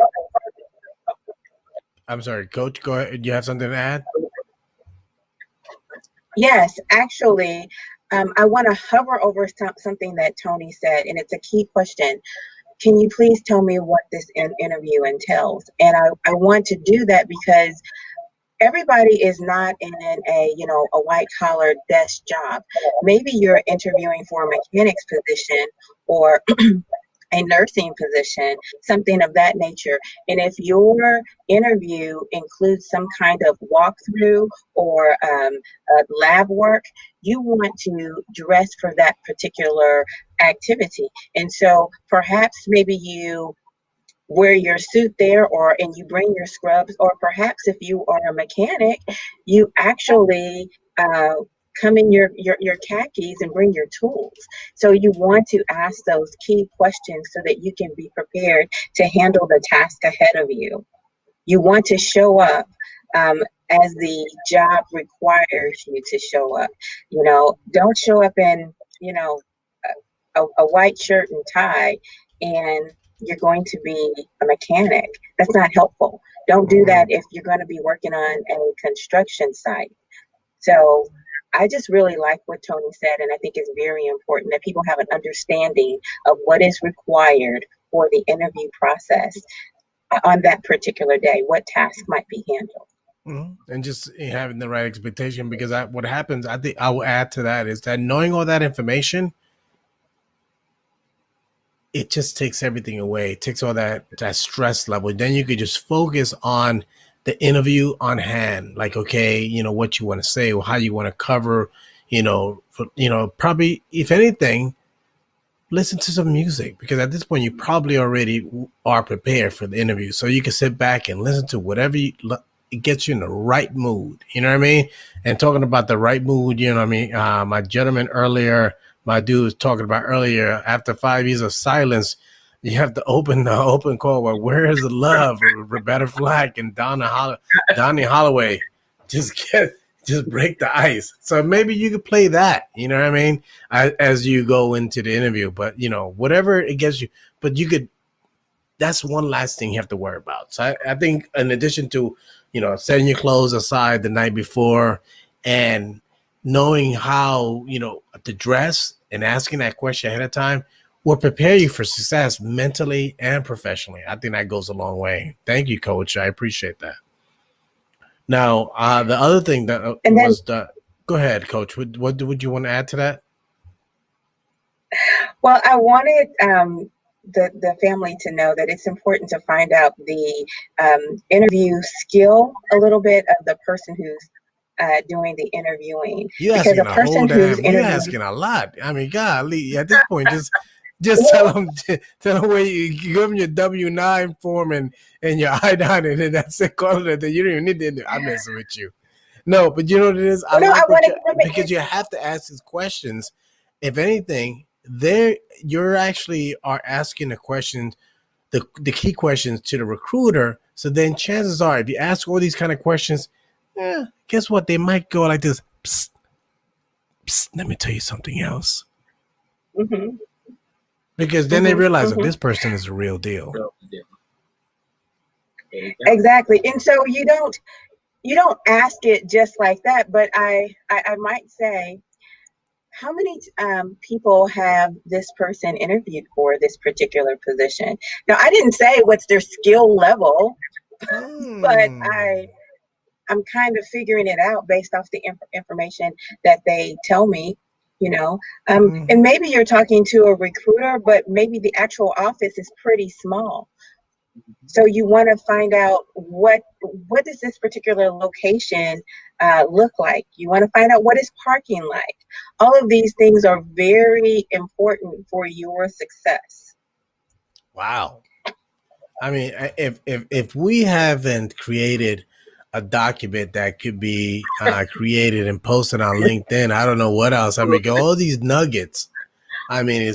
I'm sorry, Coach, go ahead. Do you have something to add? Yes, actually, I want to hover over something that Tony said, and it's a key question. Can you please tell me what this interview entails? And I want to do that because everybody is not in a white collar desk job. Maybe you're interviewing for a mechanic's position or a nursing position, something of that nature. And if your interview includes some kind of walkthrough or lab work, you want to dress for that particular activity. And so perhaps maybe you wear your suit there, and you bring your scrubs, or perhaps if you are a mechanic, you actually come in your khakis and bring your tools. So you want to ask those key questions so that you can be prepared to handle the task ahead of you. You want to show up as the job requires you to show up. Don't show up in, a white shirt and tie and you're going to be a mechanic. That's not helpful. Don't do that if you're going to be working on a construction site. So I just really like what Tony said, and I think it's very important that people have an understanding of what is required for the interview process on that particular day, what task might be handled. And just having the right expectation, because what happens, I think I will add to that, is that knowing all that information, it just takes everything away. It takes all that stress level. Then you could just focus on the interview on hand. Like, okay, what you want to say or how you want to cover, probably, if anything, listen to some music, because at this point you probably already are prepared for the interview. So you can sit back and listen to whatever it gets you in the right mood. You know what I mean? And talking about the right mood, you know what I mean? My gentleman earlier, my dude was talking about earlier, after 5 years of silence, you have to open the open call with "Where is the Love?" or Roberta Flack and Donnie Holloway. Just just break the ice. So maybe you could play that, you know what I mean, as you go into the interview. But whatever it gets you, but you could. That's one last thing you have to worry about. So I think, in addition to setting your clothes aside the night before and knowing how to dress and asking that question ahead of time will prepare you for success mentally and professionally. I think that goes a long way. Thank you, Coach. I appreciate that. Now, the other thing that And then, was the. Go ahead, Coach. What would you want to add to that? well, I wanted the family to know that it's important to find out the interview skill a little bit of the person who's doing the interviewing, You because a asking a whole person who's damn. You interviewing. asking a lot. I mean, golly. At this point, just tell Well, them where you give them your W-9 form and your I-9, and then that's it. Call it. You don't even need to. I'm messing with you. No, but you know what it is. I no, I like want what to you, give them because you have to ask these questions. If anything, you're actually are asking the questions, the key questions to the recruiter. So then, chances are, if you ask all these kind of questions, guess what? They might go like this. Psst, psst, let me tell you something else. Mm-hmm. Because then they realize that Mm-hmm. this person is a real deal. Exactly. And so you don't ask it just like that, but I might say, how many people have this person interviewed for this particular position? Now, I didn't say what's their skill level, but I'm kind of figuring it out based off the information that they tell me, and maybe you're talking to a recruiter, but maybe the actual office is pretty small. So you want to find out what does this particular location look like. You want to find out what is parking like. All of these things are very important for your success. Wow. I mean, if we haven't created a document that could be created and posted on LinkedIn, I don't know what else. I mean, all these nuggets. I mean,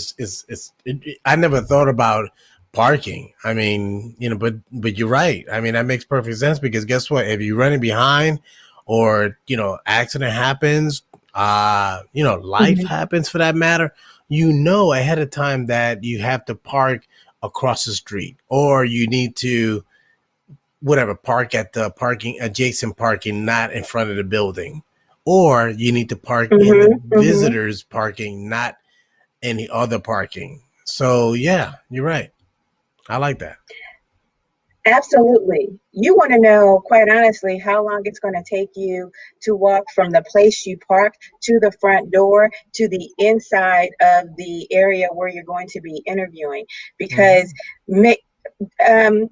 I never thought about parking. I mean, but you're right. I mean, that makes perfect sense, because guess what? If you're running behind, or accident happens, life Mm-hmm. happens for that matter, ahead of time that you have to park across the street, or you need to whatever park at the parking adjacent parking, not in front of the building, or you need to park in the Mm-hmm. Mm-hmm. visitors parking, not any other parking. So yeah, you're right. I like that. Absolutely. You want to know, quite honestly, how long it's going to take you to walk from the place you park to the front door to the inside of the area where you're going to be interviewing. Because um,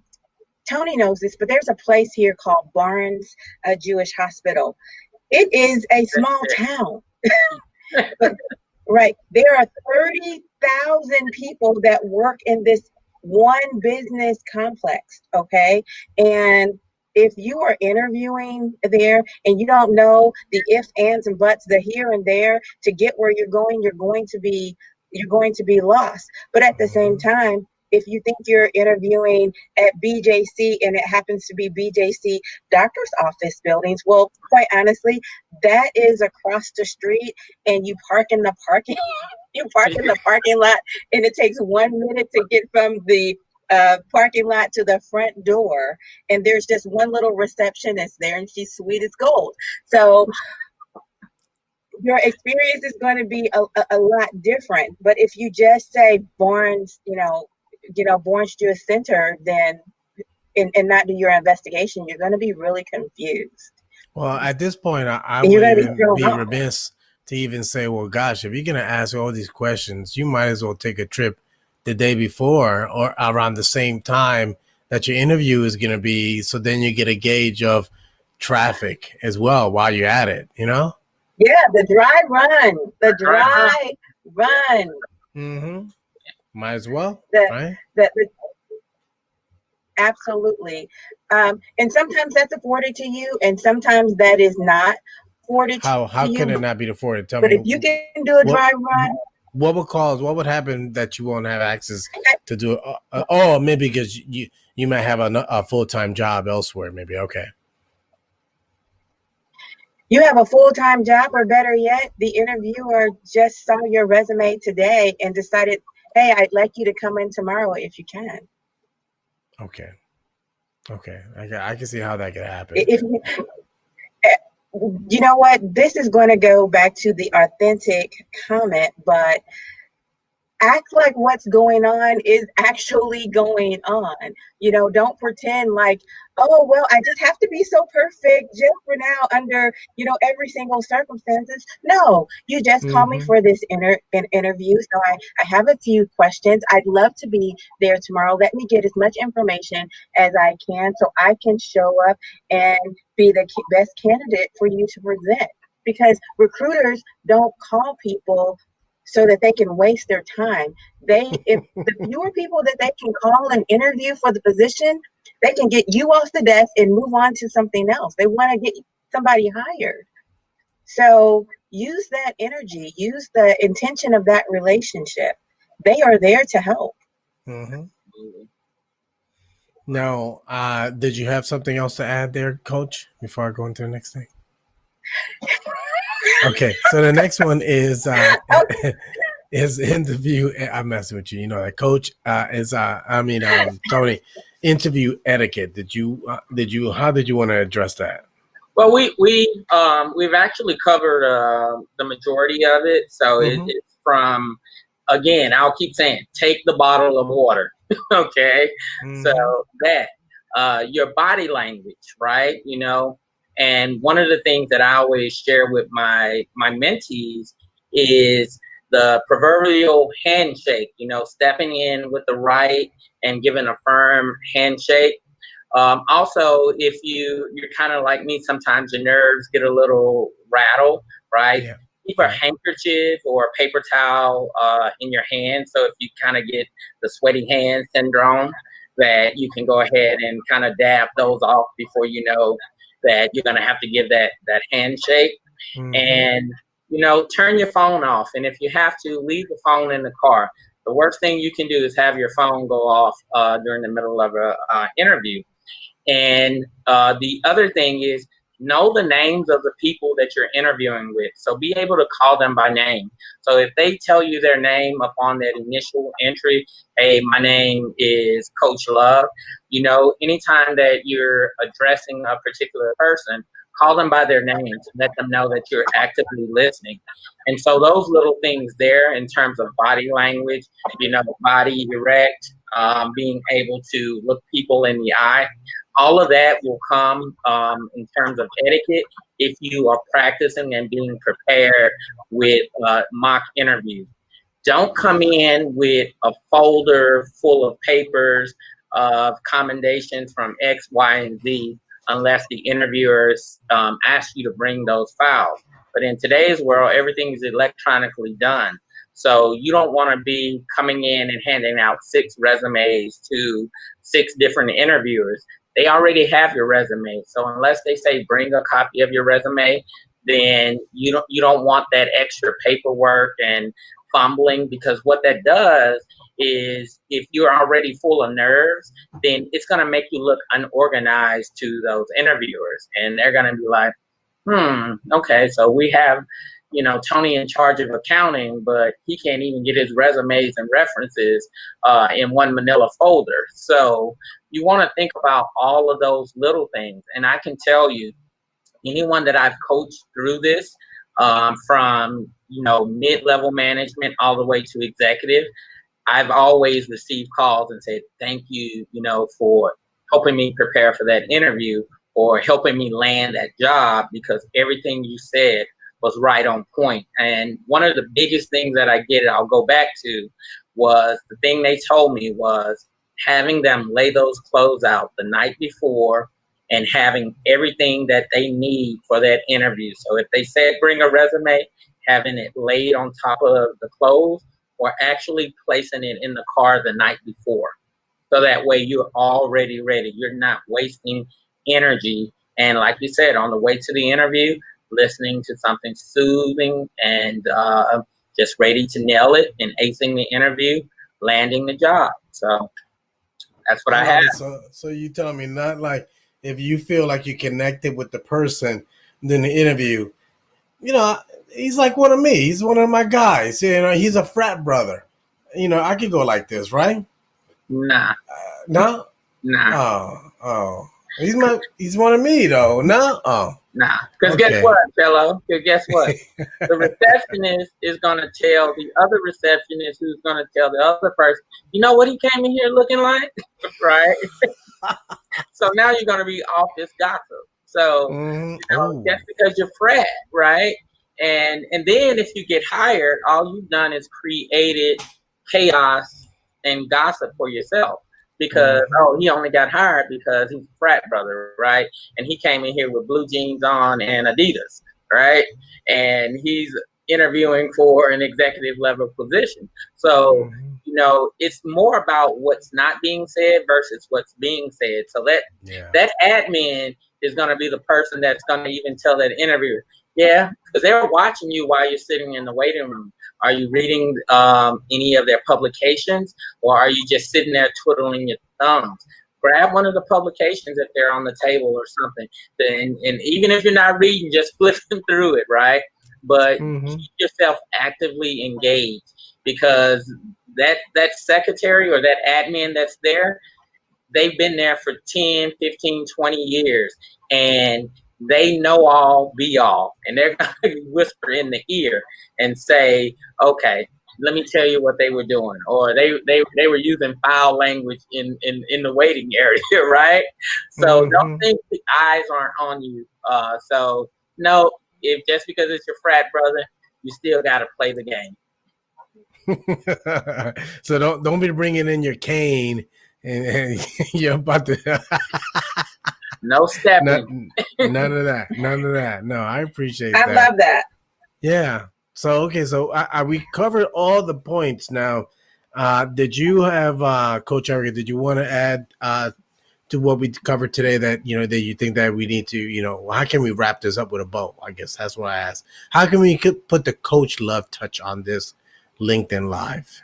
Tony knows this, but there's a place here called Barnes Jewish Hospital. It is a small town, but right, there are 30,000 people that work in this one business complex, okay? And if you are interviewing there and you don't know the ifs, ands, and buts, the here and there to get where you're going to be lost. But at the same time, if you think you're interviewing at BJC and it happens to be BJC doctor's office buildings, well, quite honestly, that is across the street, and you park in the parking lot, and it takes 1 minute to get from the parking lot to the front door, and there's just one little receptionist there, and she's sweet as gold. So your experience is going to be a lot different. But if you just say Barnes, Barnes Jewish Center, then and not do your investigation, you're going to be really confused, Well, at this point, I and you're would going to be even thrown be off. remiss to even say, well, gosh, if you're going to ask all these questions, you might as well take a trip the day before or around the same time that your interview is going to be. So then you get a gauge of traffic as well while you're at it, Yeah, the dry run. Mm-hmm. Might as well, The, right? the absolutely. And sometimes that's afforded to you, and sometimes that is not afforded to How you. could it not be afforded? Tell But me if you can do a what dry run, what would happen that you won't have access to do it? Oh, maybe because you might have a full-time job elsewhere. Maybe okay. you have a full-time job, or better yet, the interviewer just saw your resume today and decided, hey, I'd like you to come in tomorrow if you can. Okay. Okay. I can see how that could happen. If you know what, this is going to go back to the authentic comment, but act like what's going on is actually going on. Don't pretend like, oh, well, I just have to be so perfect just for now under, every single circumstances. No, you just call me Mm-hmm. for this interview. So I have a few questions. I'd love to be there tomorrow. Let me get as much information as I can so I can show up and be the best candidate for you to present. Because recruiters don't call people so that they can waste their time. If the fewer people that they can call and interview for the position, they can get you off the desk and move on to something else. They want to get somebody hired. So use that energy, use the intention of that relationship. They are there to help. Mm-hmm. Now, did you have something else to add there, Coach, before I go into the next thing? Okay, so the next one is is interview. I'm messing with you. You know that Coach is. Tony, interview etiquette. How did you want to address that? Well, we've actually covered the majority of it. So Mm-hmm. it's from, again, I'll keep saying, take the bottle of water. Okay, so Mm-hmm. that your body language, right? And one of the things that I always share with my mentees is the proverbial handshake. Stepping in with the right and giving a firm handshake. Also, if you're kind of like me, sometimes your nerves get a little rattled, right? Yeah. Keep a handkerchief or a paper towel in your hand. So if you kind of get the sweaty hand syndrome, that you can go ahead and kind of dab those off before you know that you're going to have to give that handshake. Mm-hmm. And turn your phone off. And if you have to, leave the phone in the car. The worst thing you can do is have your phone go off during the middle of a interview. And the other thing is, know the names of the people that you're interviewing with. So be able to call them by name. So if they tell you their name upon that initial entry, hey, my name is Coach Love, anytime that you're addressing a particular person, call them by their names. Let them know that you're actively listening. And so those little things there in terms of body language, body erect, being able to look people in the eye, all of that will come in terms of etiquette if you are practicing and being prepared with mock interviews. Don't come in with a folder full of papers of commendations from X, Y, and Z unless the interviewers ask you to bring those files. But in today's world, everything is electronically done. So you don't want to be coming in and handing out 6 resumes to 6 different interviewers. They already have your resume. So unless they say bring a copy of your resume, then you don't want that extra paperwork and fumbling, because what that does is if you're already full of nerves, then it's going to make you look unorganized to those interviewers. And they're going to be like, okay, so we have, Tony in charge of accounting, but he can't even get his resumes and references in one manila folder. So you want to think about all of those little things. And I can tell you, anyone that I've coached through this, from mid-level management all the way to executive, I've always received calls and said, thank you, for helping me prepare for that interview or helping me land that job, because everything you said was right on point. And one of the biggest things that I'll go back to, was the thing they told me was having them lay those clothes out the night before and having everything that they need for that interview. So if they said bring a resume, having it laid on top of the clothes or actually placing it in the car the night before. So that way you're already ready. You're not wasting energy. And like you said, on the way to the interview, listening to something soothing and just ready to nail it and acing the interview, landing the job. So that's what I I love have. it. So you telling me not like if you feel like you connected with the person, then the interview, you know, he's like one of me. He's one of my guys. You know, he's a frat brother. You know, I could go like this, right? Nah, No. nah, Oh. He's one of me though. No. Oh. nah. Because guess Okay. what, Chello? Because guess what? The receptionist is going to tell the other receptionist who's going to tell the other person, you know what he came in here looking like? Right? So now you're going to be off this gossip. So, Oh. just because you're frat, right? And then if you get hired, all you've done is created chaos and gossip for yourself. Because he only got hired because he's a frat brother, right? And he came in here with blue jeans on and Adidas, right? And he's interviewing for an executive level position. So it's more about what's not being said versus what's being said. So that admin is going to be the person that's going to even tell that interviewer, yeah, because they're watching you while you're sitting in the waiting room. Are you reading any of their publications, or are you just sitting there twiddling your thumbs? Grab one of the publications if they're on the table or something. And even if you're not reading, just flip them through it, right? But keep yourself actively engaged, because that secretary or that admin that's there, they've been there for 10, 15, 20 years, and they know all, be all, and they're going to whisper in the ear and say, okay, let me tell you what they were doing, or they were using foul language in the waiting area, right? So don't think the eyes aren't on you. So no, if just because it's your frat brother, you still got to play the game. So don't be bringing in your cane and you're about to no stepping. none of that. No, I appreciate that. I love that. Yeah. So okay, so we covered all the points now. Did you have Coach Erica, did you want to add to what we covered today that that you think that we need to, how can we wrap this up with a bow? I guess that's what I asked. How can we put the coach love touch on this LinkedIn Live?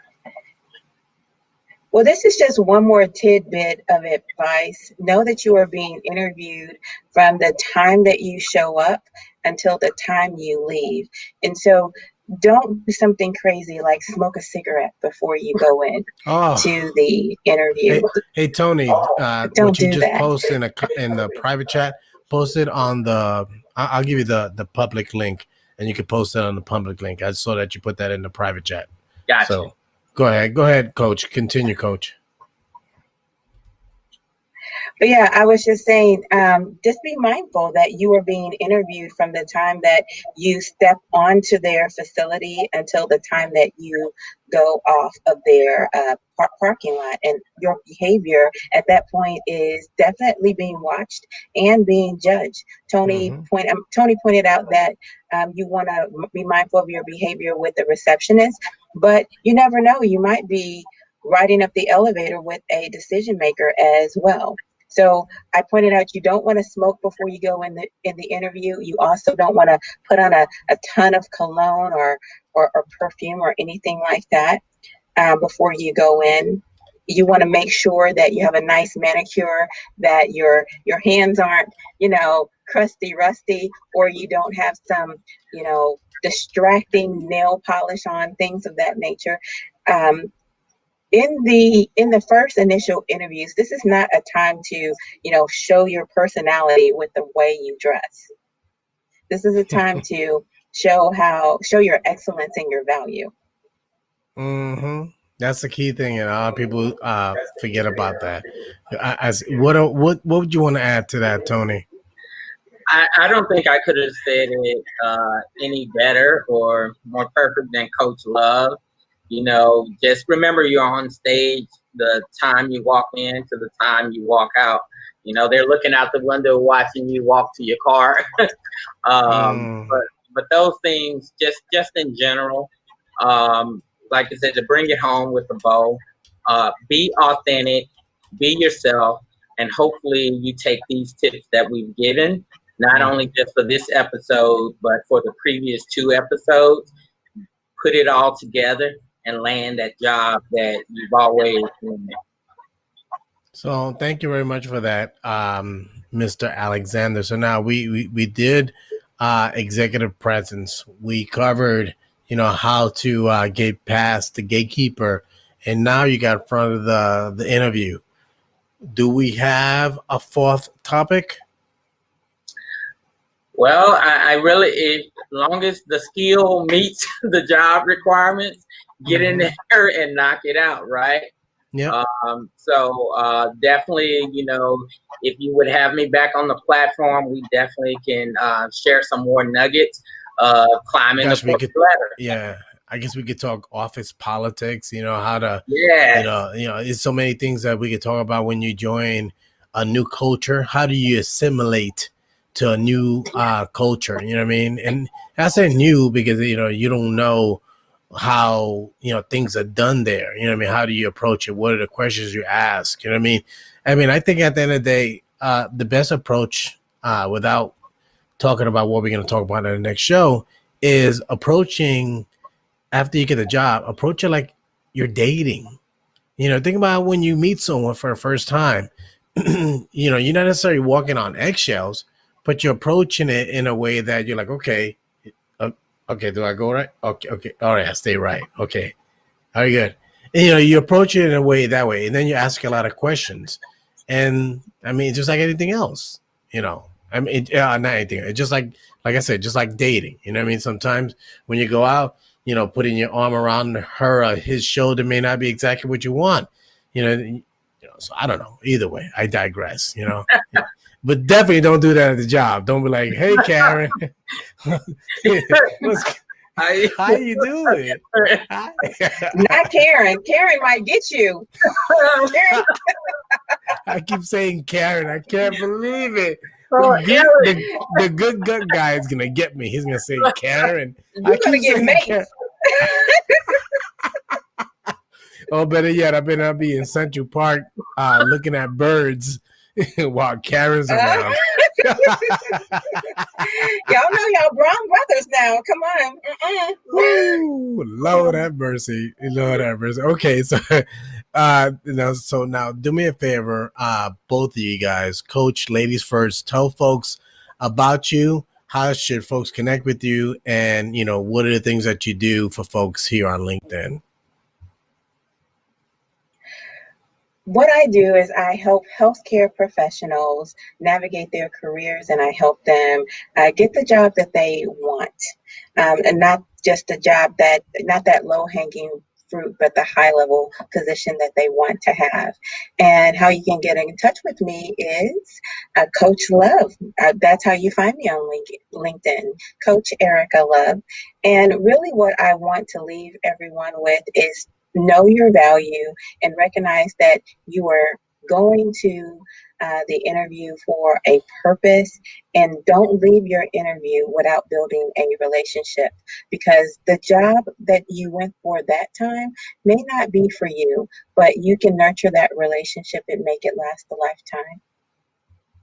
Well, this is just one more tidbit of advice. Know that you are being interviewed from the time that you show up until the time you leave. And so don't do something crazy like smoke a cigarette before you go in to the interview. Hey Tony, don't what you do just that. post in the private chat, post it on the, I'll give you the public link, and you can post it on the public link. I saw that you put that in the private chat. Gotcha. So go ahead, Coach. Continue, Coach. But yeah, I was just saying, just be mindful that you are being interviewed from the time that you step onto their facility until the time that you go off of their parking lot. And your behavior at that point is definitely being watched and being judged. Tony pointed out that you want to be mindful of your behavior with the receptionist, but you never know. You might be riding up the elevator with a decision maker as well. So I pointed out you don't want to smoke before you go in the interview. You also don't want to put on a ton of cologne or perfume or anything like that before you go in. You want to make sure that you have a nice manicure, that your hands aren't, crusty, rusty, or you don't have some, distracting nail polish on, things of that nature. In the first initial interviews, this is not a time to, show your personality with the way you dress. This is a time to show your excellence and your value. That's the key thing, and a lot of people forget about that. What would you want to add to that, Tony? I don't think I could have said it any better or more perfect than Coach Love. Just remember you're on stage the time you walk in to the time you walk out. They're looking out the window watching you walk to your car. But those things, just in general, like I said, to bring it home with the bow. Be authentic, be yourself, and hopefully you take these tips that we've given, not only just for this episode, but for the previous 2 episodes, put it all together and land that job that you've always wanted. So thank you very much for that, Mr. Alexander. So now we did executive presence. We covered, how to get past the gatekeeper, and now you got in front of the interview. Do we have a fourth topic? Well, I really, as long as the skill meets the job requirements, get in there and knock it out, right? Yeah. So definitely, if you would have me back on the platform, we definitely can share some more nuggets of climbing the corporate ladder. Yeah. I guess we could talk office politics, how to, Yeah. it's so many things that we could talk about when you join a new culture. How do you assimilate to a new culture? You know what I mean? And I say new because, you don't know how, things are done there. You know what I mean? How do you approach it? What are the questions you ask? You know what I mean? I think at the end of the day, the best approach, without talking about what we're going to talk about in the next show, is approaching after you get a job, approach it like you're dating. Think about when you meet someone for the first time. You're not necessarily walking on eggshells, but you're approaching it in a way that you're like, okay, do I go right? Okay, all right, I stay right. Okay, very good. And, you approach it in a way that way, and then you ask a lot of questions. And just like anything else, not anything. It's just like I said, just like dating. Sometimes when you go out, putting your arm around her or his shoulder may not be exactly what you want. So I don't know. Either way, I digress. But definitely don't do that at the job. Don't be like, "Hey, Karen, how you doing?" Not Karen. Karen might get you. I keep saying Karen. I can't believe it. So, The good gut guy is gonna get me. He's gonna say Karen. You're gonna get mates. Oh, better yet, I better not be in Central Park looking at birds while Karen's around. Y'all know y'all brown brothers now. Come on. Woo, Lord have mercy. Lord have mercy. Okay, so so now do me a favor, both of you guys, Coach, ladies first, tell folks about you. How should folks connect with you? And what are the things that you do for folks here on LinkedIn? What I do is I help healthcare professionals navigate their careers, and I help them get the job that they want, and not just a job not that low-hanging fruit, but the high-level position that they want to have. And how you can get in touch with me is Coach Love. That's how you find me on LinkedIn, Coach Erica Love. And really what I want to leave everyone with is know your value and recognize that you are going to the interview for a purpose, and don't leave your interview without building a relationship, because the job that you went for that time may not be for you, but you can nurture that relationship and make it last a lifetime.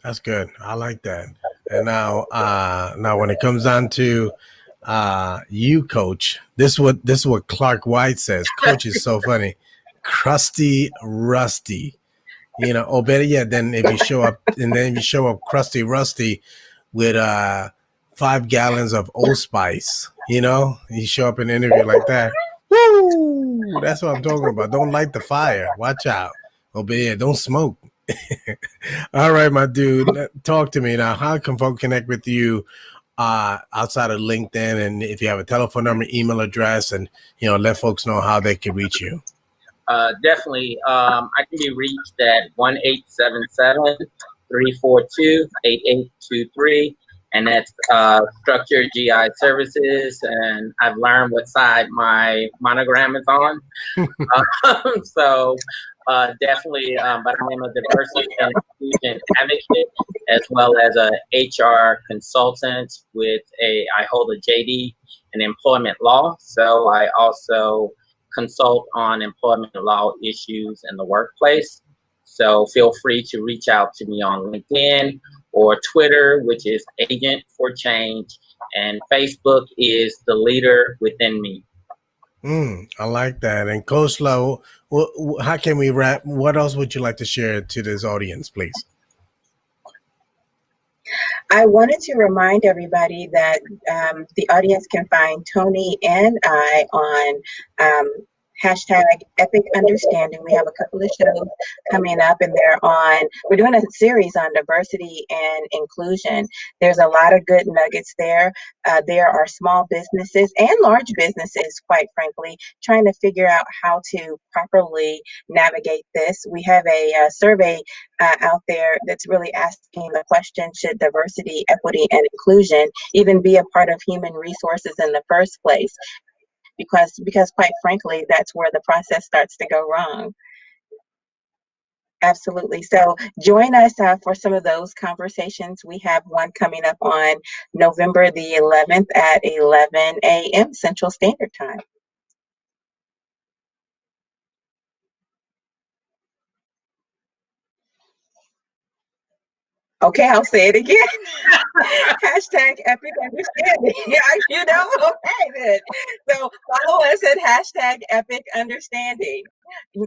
That's good. I like that. And now when it comes down to you, Coach, this is what Clark White says. Coach is so funny. Crusty, rusty. Or better yet, then if you show up crusty, rusty with 5 gallons of Old Spice, you show up in an interview like that. Woo! That's what I'm talking about. Don't light the fire. Watch out. Or better yet, don't smoke. All right, my dude. Talk to me now. How can folks connect with you outside of LinkedIn, and if you have a telephone number, email address, and let folks know how they can reach you? Definitely. I can be reached at 1-877-342-8823, and that's Structured GI Services. And I've learned what side my monogram is on. So definitely, but I am a diversity and inclusion advocate, as well as a HR consultant I hold a JD in employment law. So I also consult on employment law issues in the workplace. So feel free to reach out to me on LinkedIn or Twitter, which is Agent for Change, and Facebook is The Leader Within Me. I like that. And Coach Lowe, how can we wrap? What else would you like to share to this audience, please? I wanted to remind everybody that the audience can find Tony and I on hashtag Epic Understanding. We have a couple of shows coming up, and we're doing a series on diversity and inclusion. There's a lot of good nuggets there. There are small businesses and large businesses, quite frankly, trying to figure out how to properly navigate this. We have a survey out there that's really asking the question, should diversity, equity, and inclusion even be a part of human resources in the first place? Because quite frankly, that's where the process starts to go wrong. Absolutely. So join us for some of those conversations. We have one coming up on November the 11th at 11 a.m. Central Standard Time. Okay, I'll say it again. Hashtag Epic Understanding. Okay then. So follow us at hashtag Epic Understanding.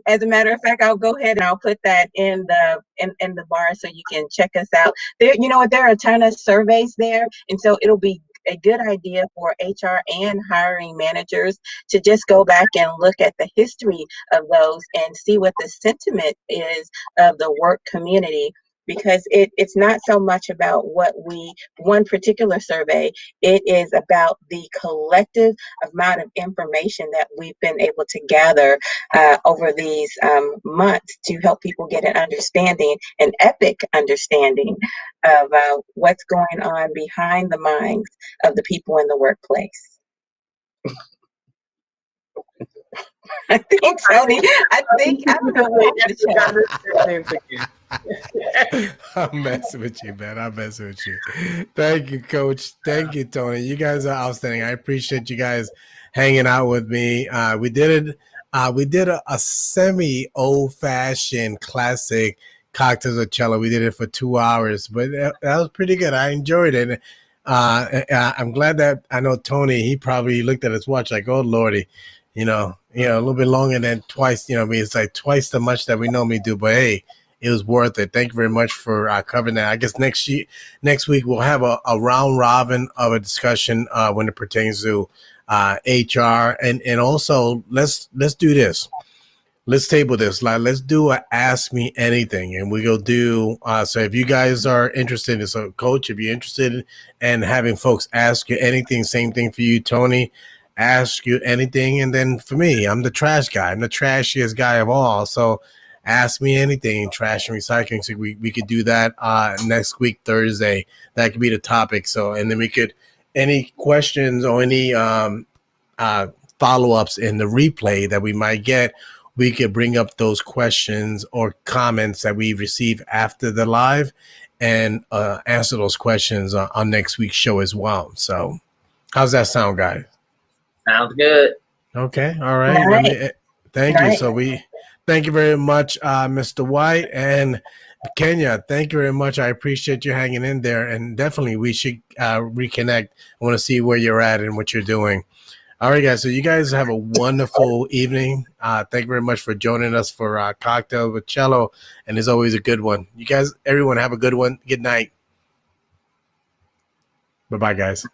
As a matter of fact, I'll go ahead and I'll put that in the bar so you can check us out. There, there are a ton of surveys there, and so it'll be a good idea for HR and hiring managers to just go back and look at the history of those and see what the sentiment is of the work community, because it's not so much about one particular survey. It is about the collective amount of information that we've been able to gather over these months to help people get an epic understanding of what's going on behind the minds of the people in the workplace. I think, Tony, I don't know what to I'm messing with you, man. I'm messing with you. Thank you, Coach. Thank you, Tony. You guys are outstanding. I appreciate you guys hanging out with me. We did it. We did a semi old-fashioned classic cocktails with Chello. We did it for 2 hours, but that was pretty good. I enjoyed it. I'm glad that I know Tony. He probably looked at his watch like, "Oh Lordy," a little bit longer than twice. It's like twice the much that we normally do. But hey, it was worth it. Thank you very much for covering that. I guess next week we'll have a round robin of a discussion when it pertains to HR, and also let's do this. Let's table this. Let's do a Ask Me Anything, and we go do. So if you guys are interested, so Coach, if you're interested in having folks ask you anything, same thing for you, Tony. Ask you anything, and then for me, I'm the trash guy. I'm the trashiest guy of all. So ask me anything, trash and recycling. So we could do that next week, Thursday. That could be the topic. So, and then we could, any questions or any follow-ups in the replay that we might get, we could bring up those questions or comments that we receive after the live and answer those questions on next week's show as well. So how's that sound, guys? Sounds good. Okay. All right. Thank you. So thank you very much, Mr. White and Kenya. Thank you very much. I appreciate you hanging in there, and definitely we should reconnect. I want to see where you're at and what you're doing. All right, guys. So you guys have a wonderful evening. Thank you very much for joining us for Cocktail with Chello, and it's always a good one. You guys, everyone have a good one. Good night. Bye-bye, guys.